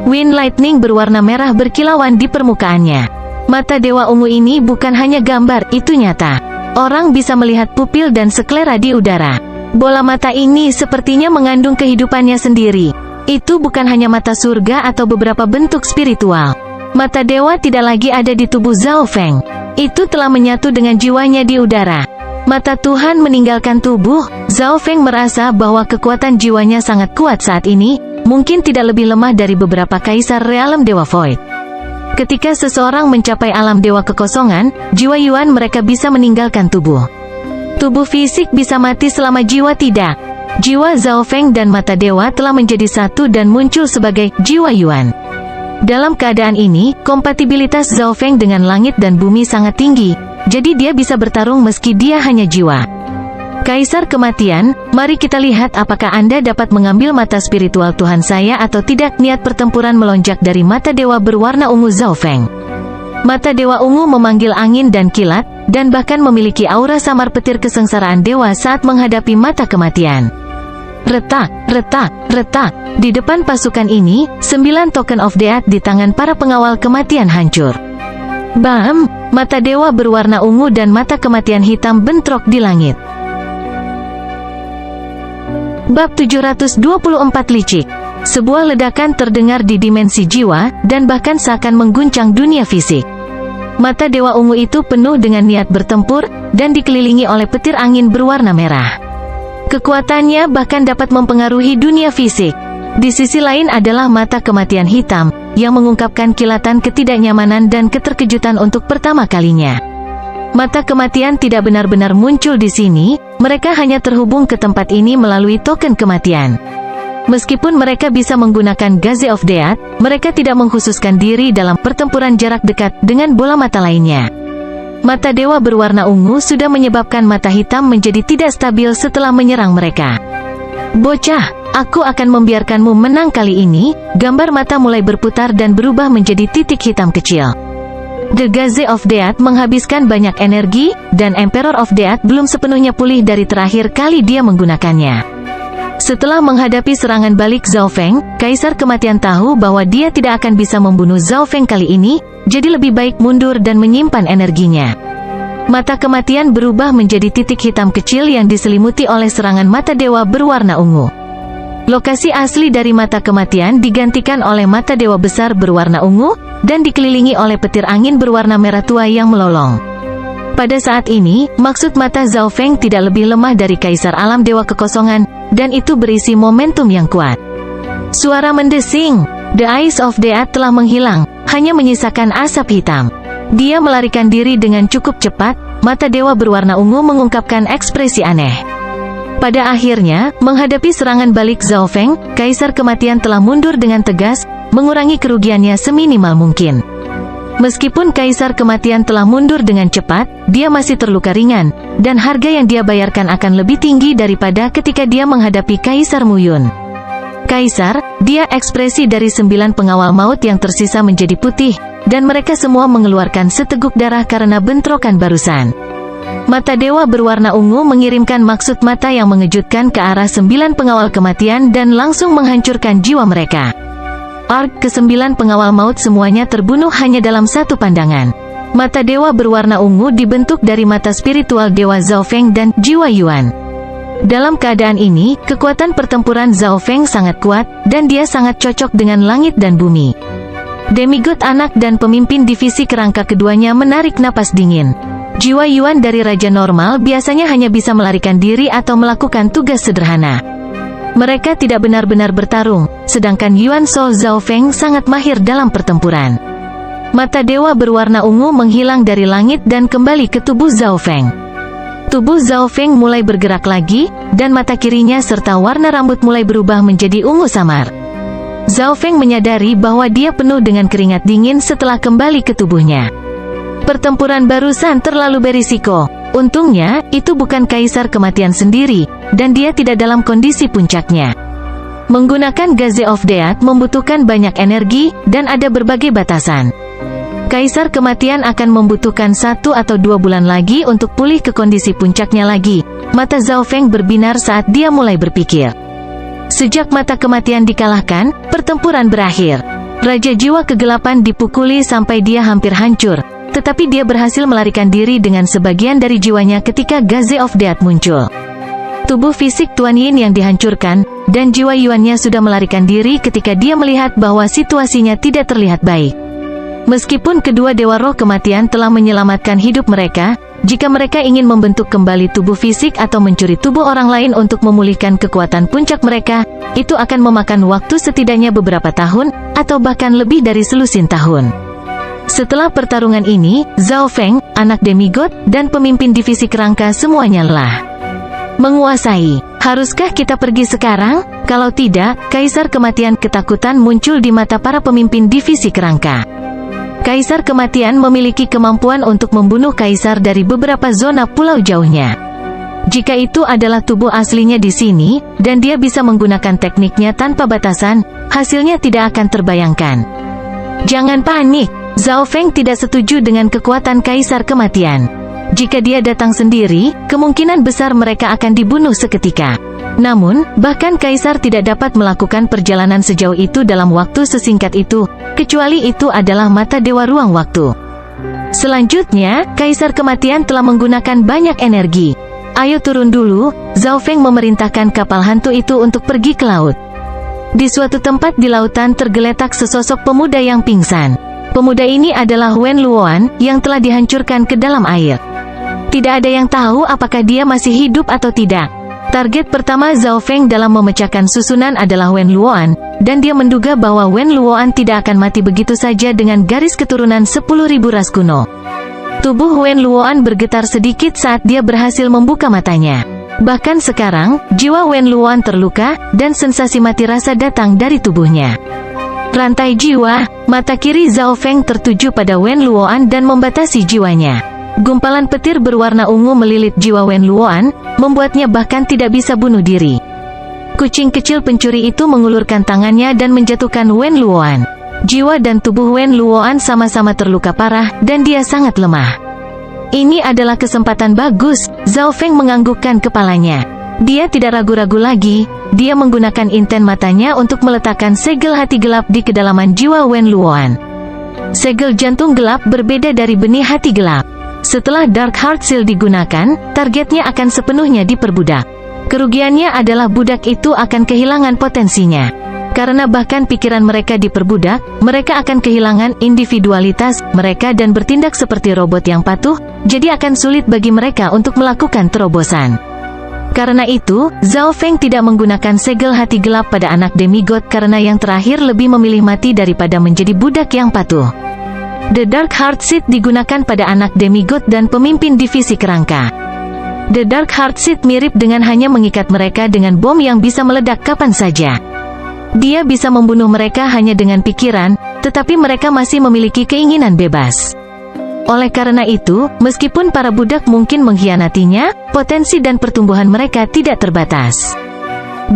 Wind Lightning berwarna merah berkilauan di permukaannya. Mata dewa ungu ini bukan hanya gambar, itu nyata. Orang bisa melihat pupil dan sklera di udara. Bola mata ini sepertinya mengandung kehidupannya sendiri. Itu bukan hanya mata surga atau beberapa bentuk spiritual. Mata dewa tidak lagi ada di tubuh Zhao Feng. Itu telah menyatu dengan jiwanya di udara. Mata Tuhan meninggalkan tubuh. Zhao Feng merasa bahwa kekuatan jiwanya sangat kuat saat ini, mungkin tidak lebih lemah dari beberapa kaisar realem Dewa Void. Ketika seseorang mencapai alam dewa kekosongan, jiwa Yuan mereka bisa meninggalkan tubuh. Tubuh fisik bisa mati selama jiwa tidak. Jiwa Zhao Feng dan mata dewa telah menjadi satu dan muncul sebagai jiwa Yuan. Dalam keadaan ini, kompatibilitas Zhao Feng dengan langit dan bumi sangat tinggi. Jadi dia bisa bertarung meski dia hanya jiwa. Kaisar kematian, mari kita lihat apakah Anda dapat mengambil mata spiritual Tuhan saya atau tidak. Niat pertempuran melonjak dari mata dewa berwarna ungu Zhao Feng. Mata dewa ungu memanggil angin dan kilat, dan bahkan memiliki aura samar petir kesengsaraan dewa saat menghadapi mata kematian. Retak, retak, retak. Di depan pasukan ini, 9 token of death di tangan para pengawal kematian hancur. Bam! Mata dewa berwarna ungu dan mata kematian hitam bentrok di langit. Bab 724 Licik. Sebuah ledakan terdengar di dimensi jiwa, dan bahkan seakan mengguncang dunia fisik. Mata dewa ungu itu penuh dengan niat bertempur, dan dikelilingi oleh petir angin berwarna merah. Kekuatannya bahkan dapat mempengaruhi dunia fisik. Di sisi lain adalah mata kematian hitam, yang mengungkapkan kilatan ketidaknyamanan dan keterkejutan untuk pertama kalinya. Mata kematian tidak benar-benar muncul di sini, mereka hanya terhubung ke tempat ini melalui token kematian. Meskipun mereka bisa menggunakan Gaze of Death, mereka tidak mengkhususkan diri dalam pertempuran jarak dekat dengan bola mata lainnya. Mata dewa berwarna ungu sudah menyebabkan mata hitam menjadi tidak stabil setelah menyerang mereka. Bocah, aku akan membiarkanmu menang kali ini. Gambar mata mulai berputar dan berubah menjadi titik hitam kecil. The Gaze of Death menghabiskan banyak energi, dan Emperor of Death belum sepenuhnya pulih dari terakhir kali dia menggunakannya. Setelah menghadapi serangan balik Zhao Feng, Kaisar Kematian tahu bahwa dia tidak akan bisa membunuh Zhao Feng kali ini, jadi lebih baik mundur dan menyimpan energinya. Mata kematian berubah menjadi titik hitam kecil yang diselimuti oleh serangan mata dewa berwarna ungu. Lokasi asli dari mata kematian digantikan oleh mata dewa besar berwarna ungu, dan dikelilingi oleh petir angin berwarna merah tua yang melolong. Pada saat ini, maksud mata Zhao Feng tidak lebih lemah dari Kaisar Alam Dewa Kekosongan, dan itu berisi momentum yang kuat. Suara mendesing, The Eyes of Death telah menghilang, hanya menyisakan asap hitam. Dia melarikan diri dengan cukup cepat, mata dewa berwarna ungu mengungkapkan ekspresi aneh. Pada akhirnya, menghadapi serangan balik Zhao Feng, Kaisar Kematian telah mundur dengan tegas, mengurangi kerugiannya seminimal mungkin. Meskipun Kaisar Kematian telah mundur dengan cepat, dia masih terluka ringan, dan harga yang dia bayarkan akan lebih tinggi daripada ketika dia menghadapi Kaisar Muyun. Kaisar, dia ekspresi dari 9 pengawal maut yang tersisa menjadi putih, dan mereka semua mengeluarkan seteguk darah karena bentrokan barusan. Mata dewa berwarna ungu mengirimkan maksud mata yang mengejutkan ke arah 9 pengawal kematian dan langsung menghancurkan jiwa mereka. Arc ke-9 pengawal maut semuanya terbunuh hanya dalam satu pandangan. Mata dewa berwarna ungu dibentuk dari mata spiritual dewa Zhao Feng dan jiwa Yuan. Dalam keadaan ini, kekuatan pertempuran Zhao Feng sangat kuat, dan dia sangat cocok dengan langit dan bumi. Demigod anak dan pemimpin divisi kerangka keduanya menarik napas dingin. Jiwa Yuan dari Raja Normal biasanya hanya bisa melarikan diri atau melakukan tugas sederhana. Mereka tidak benar-benar bertarung, sedangkan Yuan Soul Zhao Feng sangat mahir dalam pertempuran. Mata dewa berwarna ungu menghilang dari langit dan kembali ke tubuh Zhao Feng. Tubuh Zhao Feng mulai bergerak lagi, dan mata kirinya serta warna rambut mulai berubah menjadi ungu samar. Zhao Feng menyadari bahwa dia penuh dengan keringat dingin setelah kembali ke tubuhnya. Pertempuran barusan terlalu berisiko. Untungnya, itu bukan kaisar kematian sendiri, dan dia tidak dalam kondisi puncaknya. Menggunakan Gaze of Death membutuhkan banyak energi, dan ada berbagai batasan. Kaisar kematian akan membutuhkan 1 atau 2 bulan lagi untuk pulih ke kondisi puncaknya lagi. Mata Zhao Feng berbinar saat dia mulai berpikir. Sejak mata kematian dikalahkan, pertempuran berakhir. Raja Jiwa Kegelapan dipukuli sampai dia hampir hancur, tetapi dia berhasil melarikan diri dengan sebagian dari jiwanya ketika Gaze of Death muncul. Tubuh fisik Tuan Yin yang dihancurkan, dan jiwa Yuannya sudah melarikan diri ketika dia melihat bahwa situasinya tidak terlihat baik. Meskipun kedua Dewa Roh Kematian telah menyelamatkan hidup mereka, jika mereka ingin membentuk kembali tubuh fisik atau mencuri tubuh orang lain untuk memulihkan kekuatan puncak mereka, itu akan memakan waktu setidaknya beberapa tahun, atau bahkan lebih dari selusin tahun. Setelah pertarungan ini, Zhao Feng, anak demigod, dan pemimpin divisi kerangka semuanya lelah. Menguasai. Haruskah kita pergi sekarang? Kalau tidak, Kaisar Kematian ketakutan muncul di mata para pemimpin divisi kerangka. Kaisar Kematian memiliki kemampuan untuk membunuh kaisar dari beberapa zona pulau jauhnya. Jika itu adalah tubuh aslinya di sini, dan dia bisa menggunakan tekniknya tanpa batasan, hasilnya tidak akan terbayangkan. Jangan panik, Zhao Feng tidak setuju dengan kekuatan Kaisar Kematian. Jika dia datang sendiri, kemungkinan besar mereka akan dibunuh seketika. Namun, bahkan Kaisar tidak dapat melakukan perjalanan sejauh itu dalam waktu sesingkat itu, kecuali itu adalah mata dewa ruang waktu. Selanjutnya, Kaisar Kematian telah menggunakan banyak energi. Ayo turun dulu, Zhao Feng memerintahkan kapal hantu itu untuk pergi ke laut. Di suatu tempat di lautan tergeletak sesosok pemuda yang pingsan. Pemuda ini adalah Wen Luoan, yang telah dihancurkan ke dalam air. Tidak ada yang tahu apakah dia masih hidup atau tidak. Target pertama Zhao Feng dalam memecahkan susunan adalah Wen Luoan, dan dia menduga bahwa Wen Luoan tidak akan mati begitu saja dengan garis keturunan 10.000 ras kuno. Tubuh Wen Luoan bergetar sedikit saat dia berhasil membuka matanya. Bahkan sekarang, jiwa Wen Luoan terluka, dan sensasi mati rasa datang dari tubuhnya. Rantai jiwa, mata kiri Zhao Feng tertuju pada Wen Luoan dan membatasi jiwanya. Gumpalan petir berwarna ungu melilit jiwa Wen Luoan, membuatnya bahkan tidak bisa bunuh diri. Kucing kecil pencuri itu mengulurkan tangannya dan menjatuhkan Wen Luoan. Jiwa dan tubuh Wen Luoan sama-sama terluka parah, dan dia sangat lemah. Ini adalah kesempatan bagus, Zhao Feng menganggukkan kepalanya. Dia tidak ragu-ragu lagi, dia menggunakan inten matanya untuk meletakkan segel hati gelap di kedalaman jiwa Wen Luoan. Segel jantung gelap berbeda dari benih hati gelap. Setelah Dark Heart Seal digunakan, targetnya akan sepenuhnya diperbudak. Kerugiannya adalah budak itu akan kehilangan potensinya. Karena bahkan pikiran mereka diperbudak, mereka akan kehilangan individualitas mereka dan bertindak seperti robot yang patuh, jadi akan sulit bagi mereka untuk melakukan terobosan. Karena itu, Zhao Feng tidak menggunakan segel hati gelap pada anak demigod karena yang terakhir lebih memilih mati daripada menjadi budak yang patuh. The Dark Heart Seed digunakan pada anak demigod dan pemimpin divisi kerangka. The Dark Heart Seed mirip dengan hanya mengikat mereka dengan bom yang bisa meledak kapan saja. Dia bisa membunuh mereka hanya dengan pikiran, tetapi mereka masih memiliki keinginan bebas. Oleh karena itu, meskipun para budak mungkin mengkhianatinya, potensi dan pertumbuhan mereka tidak terbatas.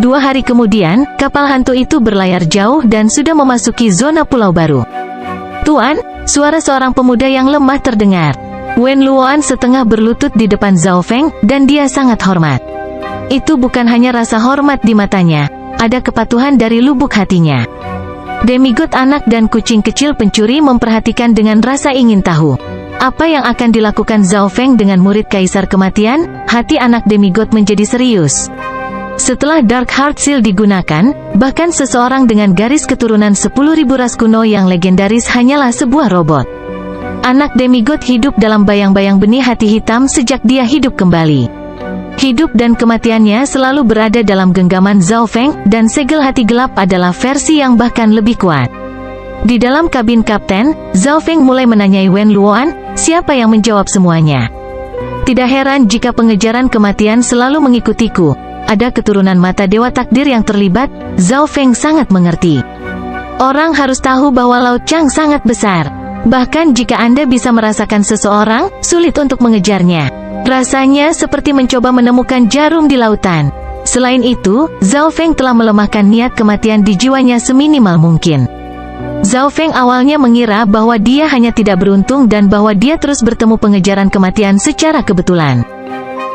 2 hari kemudian, kapal hantu itu berlayar jauh dan sudah memasuki zona pulau baru. Tuan, suara seorang pemuda yang lemah terdengar. Wen Luoan setengah berlutut di depan Zhao Feng, dan dia sangat hormat. Itu bukan hanya rasa hormat di matanya, ada kepatuhan dari lubuk hatinya. Demigod anak dan kucing kecil pencuri memperhatikan dengan rasa ingin tahu. Apa yang akan dilakukan Zhao Feng dengan murid Kaisar Kematian? Hati anak demigod menjadi serius. Setelah Dark Heart Seal digunakan, bahkan seseorang dengan garis keturunan 10.000 ras kuno yang legendaris hanyalah sebuah robot. Anak demigod hidup dalam bayang-bayang benih hati hitam sejak dia hidup kembali. Hidup dan kematiannya selalu berada dalam genggaman Zhao Feng, dan segel hati gelap adalah versi yang bahkan lebih kuat. Di dalam kabin kapten, Zhao Feng mulai menanyai Wen Luoan, siapa yang menjawab semuanya. Tidak heran jika pengejaran kematian selalu mengikutiku. Ada keturunan mata dewa takdir yang terlibat. Zhao Feng sangat mengerti. Orang harus tahu bahwa Laut Chang sangat besar. Bahkan jika Anda bisa merasakan seseorang, sulit untuk mengejarnya. Rasanya seperti mencoba menemukan jarum di lautan. Selain itu, Zhao Feng telah melemahkan niat kematian di jiwanya seminimal mungkin. Zhao Feng awalnya mengira bahwa dia hanya tidak beruntung dan bahwa dia terus bertemu pengejaran kematian secara kebetulan.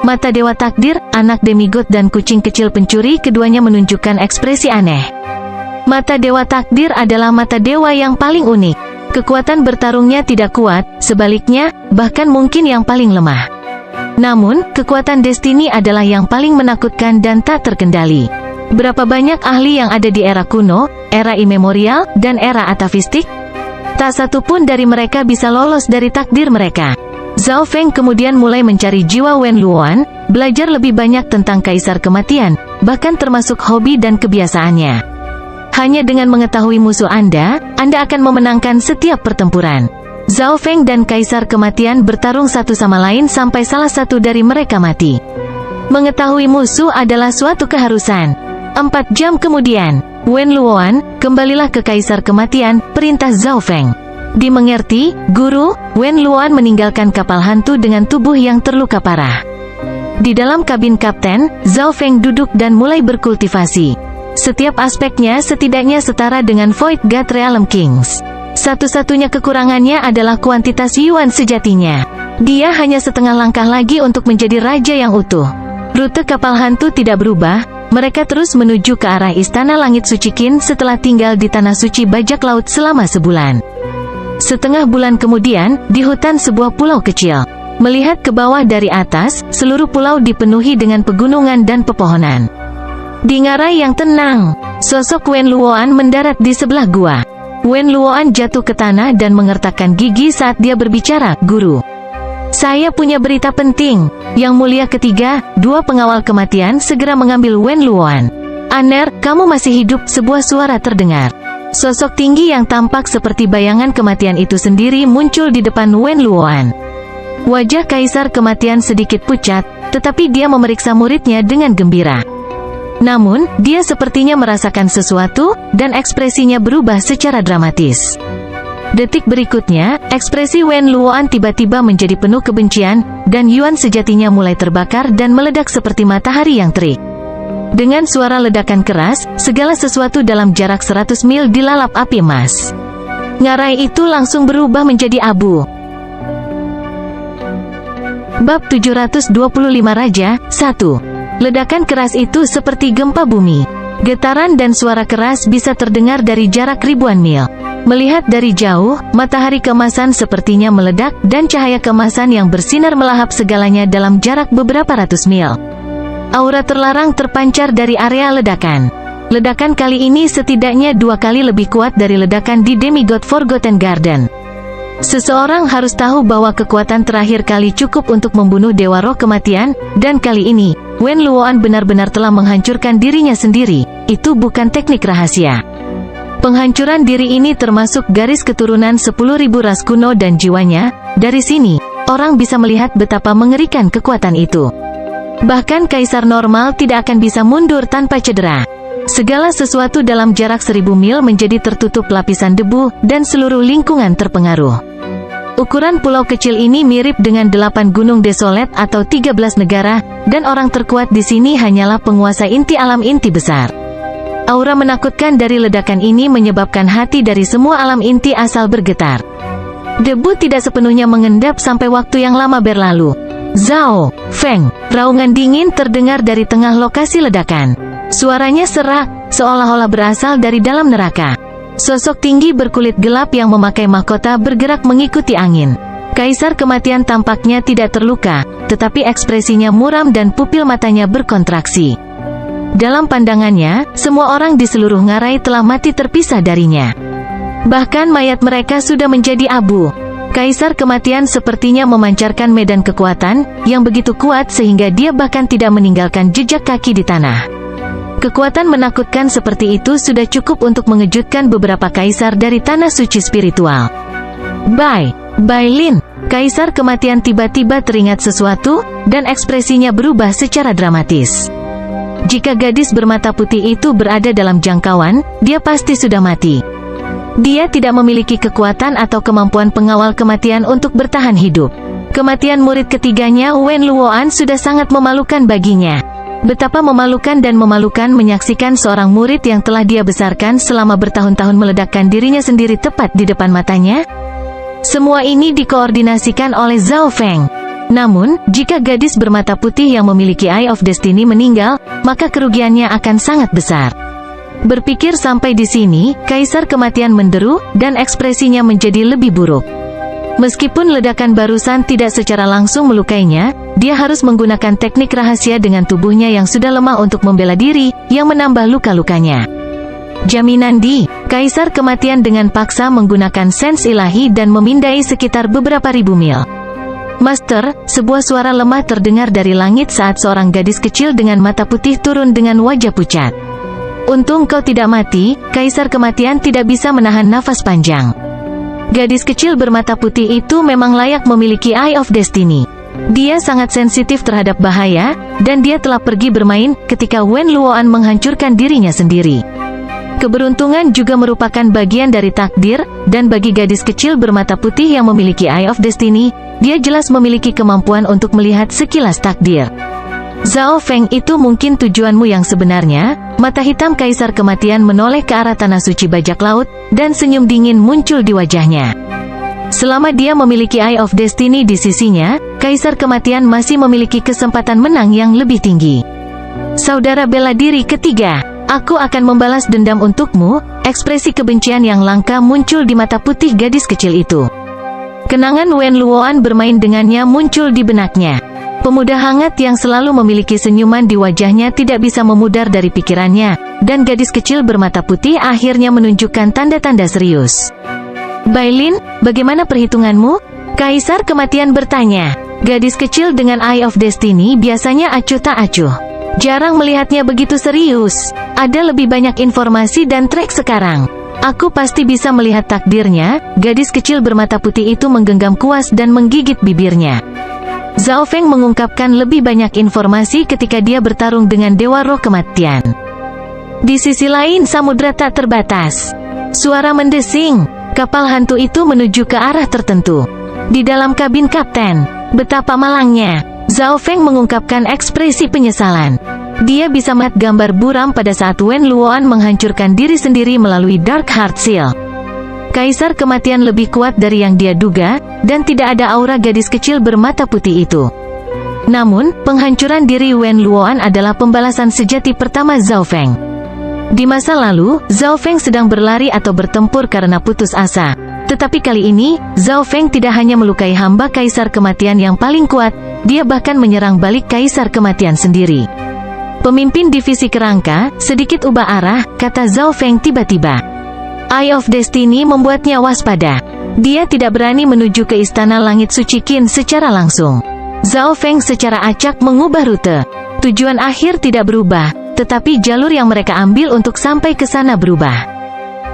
Mata dewa takdir, anak demigod dan kucing kecil pencuri keduanya menunjukkan ekspresi aneh. Mata dewa takdir adalah mata dewa yang paling unik. Kekuatan bertarungnya tidak kuat, sebaliknya, bahkan mungkin yang paling lemah. Namun, kekuatan destiny adalah yang paling menakutkan dan tak terkendali. Berapa banyak ahli yang ada di era kuno, era imemorial, dan era atavistik? Tak satu pun dari mereka bisa lolos dari takdir mereka. Zhao Feng kemudian mulai mencari jiwa Wen Luoan, belajar lebih banyak tentang Kaisar Kematian, bahkan termasuk hobi dan kebiasaannya. Hanya dengan mengetahui musuh Anda akan memenangkan setiap pertempuran. Zhao Feng dan Kaisar Kematian bertarung satu sama lain sampai salah satu dari mereka mati. Mengetahui musuh adalah suatu keharusan. 4 jam kemudian, Wen Luoan, kembalilah ke Kaisar Kematian, perintah Zhao Feng. Dimengerti, Guru. Wen Luoan meninggalkan kapal hantu dengan tubuh yang terluka parah. Di dalam kabin kapten, Zhao Feng duduk dan mulai berkultivasi. Setiap aspeknya setidaknya setara dengan Void God Realm Kings. Satu-satunya kekurangannya adalah kuantitas yuan sejatinya. Dia hanya setengah langkah lagi untuk menjadi raja yang utuh. Rute kapal hantu tidak berubah. Mereka terus menuju ke arah Istana Langit Suci Qin setelah tinggal di Tanah Suci Bajak Laut selama sebulan. Setengah bulan kemudian, di hutan sebuah pulau kecil. Melihat ke bawah dari atas, seluruh pulau dipenuhi dengan pegunungan dan pepohonan. Di ngarai yang tenang, sosok Wen Luoan mendarat di sebelah gua. Wen Luoan jatuh ke tanah dan mengertakkan gigi saat dia berbicara, Guru. Saya punya berita penting. Yang Mulia Ketiga, 2 pengawal kematian segera mengambil Wen Luoan. Aner, kamu masih hidup, sebuah suara terdengar. Sosok tinggi yang tampak seperti bayangan kematian itu sendiri muncul di depan Wen Luoan. Wajah Kaisar Kematian sedikit pucat, tetapi dia memeriksa muridnya dengan gembira. Namun, dia sepertinya merasakan sesuatu, dan ekspresinya berubah secara dramatis. Detik berikutnya, ekspresi Wen Luoan tiba-tiba menjadi penuh kebencian, dan yuan sejatinya mulai terbakar dan meledak seperti matahari yang terik. Dengan suara ledakan keras, segala sesuatu dalam jarak 100 mil dilalap api emas. Ngarai itu langsung berubah menjadi abu. Bab 725 Raja, 1. Ledakan keras itu seperti gempa bumi. Getaran dan suara keras bisa terdengar dari jarak ribuan mil. Melihat dari jauh, matahari keemasan sepertinya meledak, dan cahaya keemasan yang bersinar melahap segalanya dalam jarak beberapa ratus mil. Aura terlarang terpancar dari area ledakan. Ledakan kali ini setidaknya 2 kali lebih kuat dari ledakan di Demigod Forgotten Garden. Seseorang harus tahu bahwa kekuatan terakhir kali cukup untuk membunuh Dewa Roh Kematian, dan kali ini, Wen Luoan benar-benar telah menghancurkan dirinya sendiri. Itu bukan teknik rahasia. Penghancuran diri ini termasuk garis keturunan 10.000 ras kuno dan jiwanya. Dari sini, orang bisa melihat betapa mengerikan kekuatan itu. Bahkan kaisar normal tidak akan bisa mundur tanpa cedera. Segala sesuatu dalam jarak 1000 mil menjadi tertutup lapisan debu, dan seluruh lingkungan terpengaruh. Ukuran pulau kecil ini mirip dengan 8 gunung desolet atau 13 negara, dan orang terkuat di sini hanyalah penguasa inti alam inti besar. Aura menakutkan dari ledakan ini menyebabkan hati dari semua alam inti asal bergetar. Debu tidak sepenuhnya mengendap sampai waktu yang lama berlalu. Zhao Feng, raungan dingin terdengar dari tengah lokasi ledakan. Suaranya serak, seolah-olah berasal dari dalam neraka. Sosok tinggi berkulit gelap yang memakai mahkota bergerak mengikuti angin. Kaisar Kematian tampaknya tidak terluka, tetapi ekspresinya muram dan pupil matanya berkontraksi. Dalam pandangannya, semua orang di seluruh ngarai telah mati terpisah darinya. Bahkan mayat mereka sudah menjadi abu. Kaisar Kematian sepertinya memancarkan medan kekuatan yang begitu kuat sehingga dia bahkan tidak meninggalkan jejak kaki di tanah. Kekuatan menakutkan seperti itu sudah cukup untuk mengejutkan beberapa kaisar dari tanah suci spiritual. Bailin, Kaisar Kematian tiba-tiba teringat sesuatu, dan ekspresinya berubah secara dramatis. Jika gadis bermata putih itu berada dalam jangkauan, dia pasti sudah mati. Dia tidak memiliki kekuatan atau kemampuan pengawal kematian untuk bertahan hidup. Kematian murid ketiganya Wen Luoan sudah sangat memalukan baginya. Betapa memalukan dan memalukan menyaksikan seorang murid yang telah dia besarkan selama bertahun-tahun meledakkan dirinya sendiri tepat di depan matanya. Semua ini dikoordinasikan oleh Zhao Feng. Namun, jika gadis bermata putih yang memiliki Eye of Destiny meninggal, maka kerugiannya akan sangat besar. Berpikir sampai di sini, Kaisar Kematian menderu, dan ekspresinya menjadi lebih buruk. Meskipun ledakan barusan tidak secara langsung melukainya, dia harus menggunakan teknik rahasia dengan tubuhnya yang sudah lemah untuk membela diri, yang menambah luka-lukanya. Jaminan di Kaisar Kematian dengan paksa menggunakan sens ilahi dan memindai sekitar beberapa ribu mil. Master, sebuah suara lemah terdengar dari langit saat seorang gadis kecil dengan mata putih turun dengan wajah pucat. Untung kau tidak mati, Kaisar Kematian tidak bisa menahan nafas panjang. Gadis kecil bermata putih itu memang layak memiliki Eye of Destiny. Dia sangat sensitif terhadap bahaya, dan dia telah pergi bermain ketika Wen Luoan menghancurkan dirinya sendiri. Keberuntungan juga merupakan bagian dari takdir, dan bagi gadis kecil bermata putih yang memiliki Eye of Destiny, dia jelas memiliki kemampuan untuk melihat sekilas takdir. Zhao Feng, itu mungkin tujuanmu yang sebenarnya. Mata hitam Kaisar Kematian menoleh ke arah tanah suci bajak laut, dan senyum dingin muncul di wajahnya. Selama dia memiliki Eye of Destiny di sisinya, Kaisar Kematian masih memiliki kesempatan menang yang lebih tinggi. Saudara bela diri ketiga, aku akan membalas dendam untukmu. Ekspresi kebencian yang langka muncul di mata putih gadis kecil itu. Kenangan Wen Luoan bermain dengannya muncul di benaknya. Pemuda hangat yang selalu memiliki senyuman di wajahnya tidak bisa memudar dari pikirannya, dan gadis kecil bermata putih akhirnya menunjukkan tanda-tanda serius. Bailin, bagaimana perhitunganmu? Kaisar Kematian bertanya. Gadis kecil dengan Eye of Destiny biasanya acuh tak acuh. Jarang melihatnya begitu serius. Ada lebih banyak informasi dan trik sekarang. Aku pasti bisa melihat takdirnya. Gadis kecil bermata putih itu menggenggam kuas dan menggigit bibirnya. Zhao Feng mengungkapkan lebih banyak informasi ketika dia bertarung dengan Dewa Roh Kematian. Di sisi lain samudra tak terbatas. Suara mendesing. Kapal hantu itu menuju ke arah tertentu. Di dalam kabin kapten. Betapa malangnya. Zhao Feng mengungkapkan ekspresi penyesalan. Dia bisa melihat gambar buram pada saat Wen Luoan menghancurkan diri sendiri melalui Dark Heart Seal. Kaisar Kematian lebih kuat dari yang dia duga, dan tidak ada aura gadis kecil bermata putih itu. Namun, penghancuran diri Wen Luoan adalah pembalasan sejati pertama Zhao Feng. Di masa lalu, Zhao Feng sedang berlari atau bertempur karena putus asa. Tetapi kali ini, Zhao Feng tidak hanya melukai hamba Kaisar Kematian yang paling kuat, dia bahkan menyerang balik Kaisar Kematian sendiri. Pemimpin divisi kerangka, sedikit ubah arah, kata Zhao Feng tiba-tiba. Eye of Destiny membuatnya waspada. Dia tidak berani menuju ke Istana Langit Suci Qin secara langsung. Zhao Feng secara acak mengubah rute. Tujuan akhir tidak berubah, tetapi jalur yang mereka ambil untuk sampai ke sana berubah.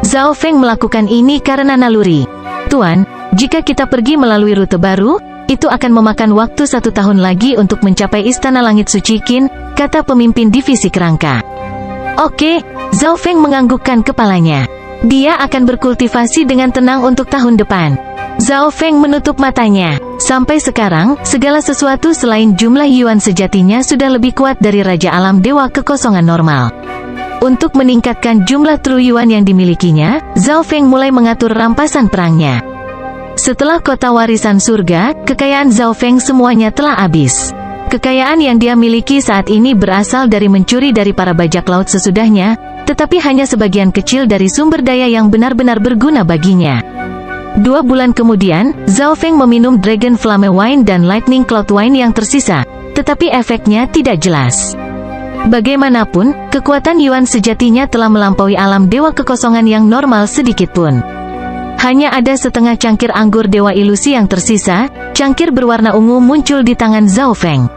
Zhao Feng melakukan ini karena naluri. Tuan, jika kita pergi melalui rute baru, itu akan memakan waktu 1 tahun lagi untuk mencapai Istana Langit Suci Qin, kata pemimpin divisi kerangka. Oke, Zhao Feng menganggukkan kepalanya. Dia akan berkultivasi dengan tenang untuk tahun depan. Zhao Feng menutup matanya. Sampai sekarang, segala sesuatu selain jumlah yuan sejatinya sudah lebih kuat dari Raja Alam Dewa Kekosongan normal. Untuk meningkatkan jumlah true yuan yang dimilikinya, Zhao Feng mulai mengatur rampasan perangnya. Setelah kota warisan surga, kekayaan Zhao Feng semuanya telah habis. Kekayaan yang dia miliki saat ini berasal dari mencuri dari para bajak laut sesudahnya, tetapi hanya sebagian kecil dari sumber daya yang benar-benar berguna baginya. 2 bulan kemudian, Zhao Feng meminum Dragon Flame Wine dan Lightning Cloud Wine yang tersisa, tetapi efeknya tidak jelas. Bagaimanapun, kekuatan Yuan sejatinya telah melampaui alam dewa kekosongan yang normal sedikit pun. Hanya ada setengah cangkir anggur dewa ilusi yang tersisa, cangkir berwarna ungu muncul di tangan Zhao Feng.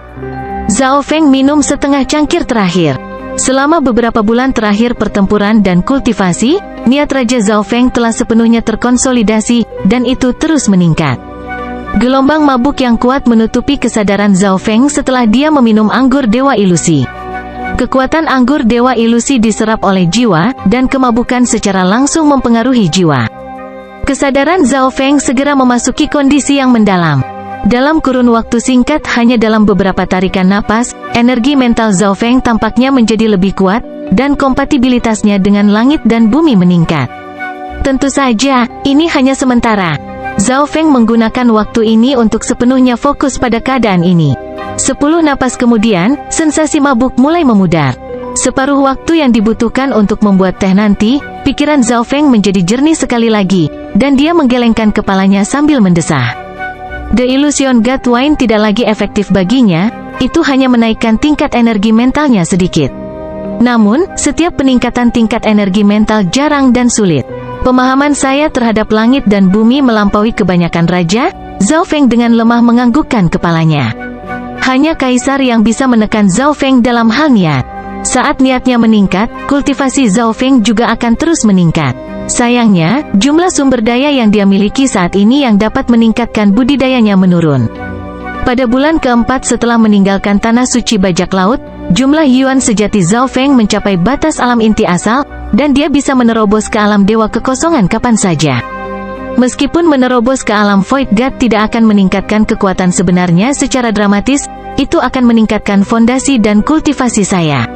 Zhao Feng minum setengah cangkir terakhir. Selama beberapa bulan terakhir pertempuran dan kultivasi, niat Raja Zhao Feng telah sepenuhnya terkonsolidasi, dan itu terus meningkat. Gelombang mabuk yang kuat menutupi kesadaran Zhao Feng setelah dia meminum anggur dewa ilusi. Kekuatan anggur dewa ilusi diserap oleh jiwa, dan kemabukan secara langsung mempengaruhi jiwa. Kesadaran Zhao Feng segera memasuki kondisi yang mendalam. Dalam kurun waktu singkat, hanya dalam beberapa tarikan napas, energi mental Zhao Feng tampaknya menjadi lebih kuat, dan kompatibilitasnya dengan langit dan bumi meningkat. Tentu saja, ini hanya sementara. Zhao Feng menggunakan waktu ini untuk sepenuhnya fokus pada keadaan ini. 10 napas kemudian, sensasi mabuk mulai memudar. Separuh waktu yang dibutuhkan untuk membuat teh nanti, pikiran Zhao Feng menjadi jernih sekali lagi, dan dia menggelengkan kepalanya sambil mendesah. The Illusion God Wine tidak lagi efektif baginya, itu hanya menaikkan tingkat energi mentalnya sedikit. Namun, setiap peningkatan tingkat energi mental jarang dan sulit. Pemahaman saya terhadap langit dan bumi melampaui kebanyakan raja. Zhao Feng dengan lemah menganggukkan kepalanya. Hanya kaisar yang bisa menekan Zhao Feng dalam hal niat. Saat niatnya meningkat, kultivasi Zhao Feng juga akan terus meningkat. Sayangnya, jumlah sumber daya yang dia miliki saat ini yang dapat meningkatkan budidayanya menurun. Pada bulan keempat setelah meninggalkan tanah suci bajak laut, jumlah Yuan sejati Zhao Feng mencapai batas alam inti asal, dan dia bisa menerobos ke alam dewa kekosongan kapan saja. Meskipun menerobos ke alam Void God tidak akan meningkatkan kekuatan sebenarnya secara dramatis, itu akan meningkatkan fondasi dan kultivasi saya.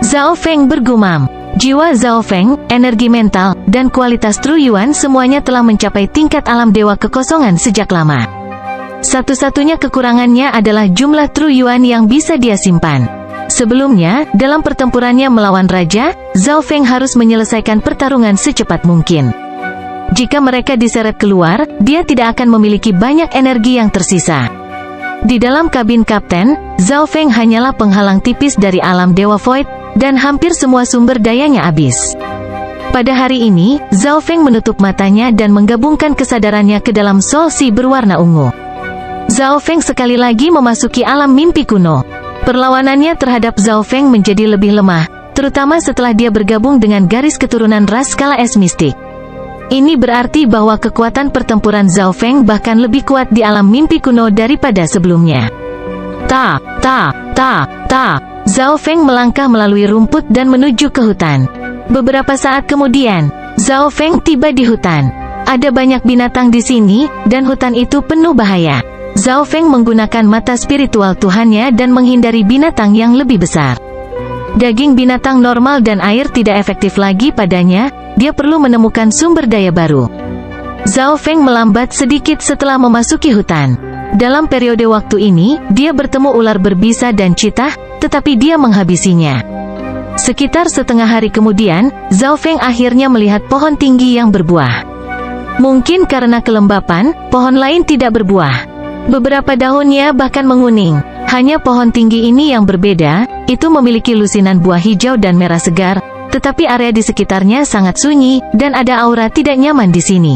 Zhao Feng bergumam. Jiwa Zhao Feng, energi mental, dan kualitas True Yuan semuanya telah mencapai tingkat alam dewa kekosongan sejak lama. Satu-satunya kekurangannya adalah jumlah True Yuan yang bisa dia simpan. Sebelumnya, dalam pertempurannya melawan Raja, Zhao Feng harus menyelesaikan pertarungan secepat mungkin. Jika mereka diseret keluar, dia tidak akan memiliki banyak energi yang tersisa. Di dalam kabin kapten, Zhao Feng hanyalah penghalang tipis dari alam dewa Void, dan hampir semua sumber dayanya habis. Pada hari ini, Zhao Feng menutup matanya dan menggabungkan kesadarannya ke dalam Soul Sea berwarna ungu. Zhao Feng sekali lagi memasuki alam mimpi kuno. Perlawanannya terhadap Zhao Feng menjadi lebih lemah, terutama setelah dia bergabung dengan garis keturunan ras skala es mistik. Ini berarti bahwa kekuatan pertempuran Zhao Feng bahkan lebih kuat di alam mimpi kuno daripada sebelumnya. Zhao Feng melangkah melalui rumput dan menuju ke hutan. Beberapa saat kemudian, Zhao Feng tiba di hutan. Ada banyak binatang di sini, dan hutan itu penuh bahaya. Zhao Feng menggunakan mata spiritual Tuhannya dan menghindari binatang yang lebih besar. Daging binatang normal dan air tidak efektif lagi padanya, dia perlu menemukan sumber daya baru. Zhao Feng melambat sedikit setelah memasuki hutan. Dalam periode waktu ini, dia bertemu ular berbisa dan citah, tetapi dia menghabisinya. Sekitar setengah hari kemudian, Zhao Feng akhirnya melihat pohon tinggi yang berbuah. Mungkin karena kelembapan, pohon lain tidak berbuah. Beberapa daunnya bahkan menguning. Hanya pohon tinggi ini yang berbeda, itu memiliki lusinan buah hijau dan merah segar, tetapi area di sekitarnya sangat sunyi, dan ada aura tidak nyaman di sini.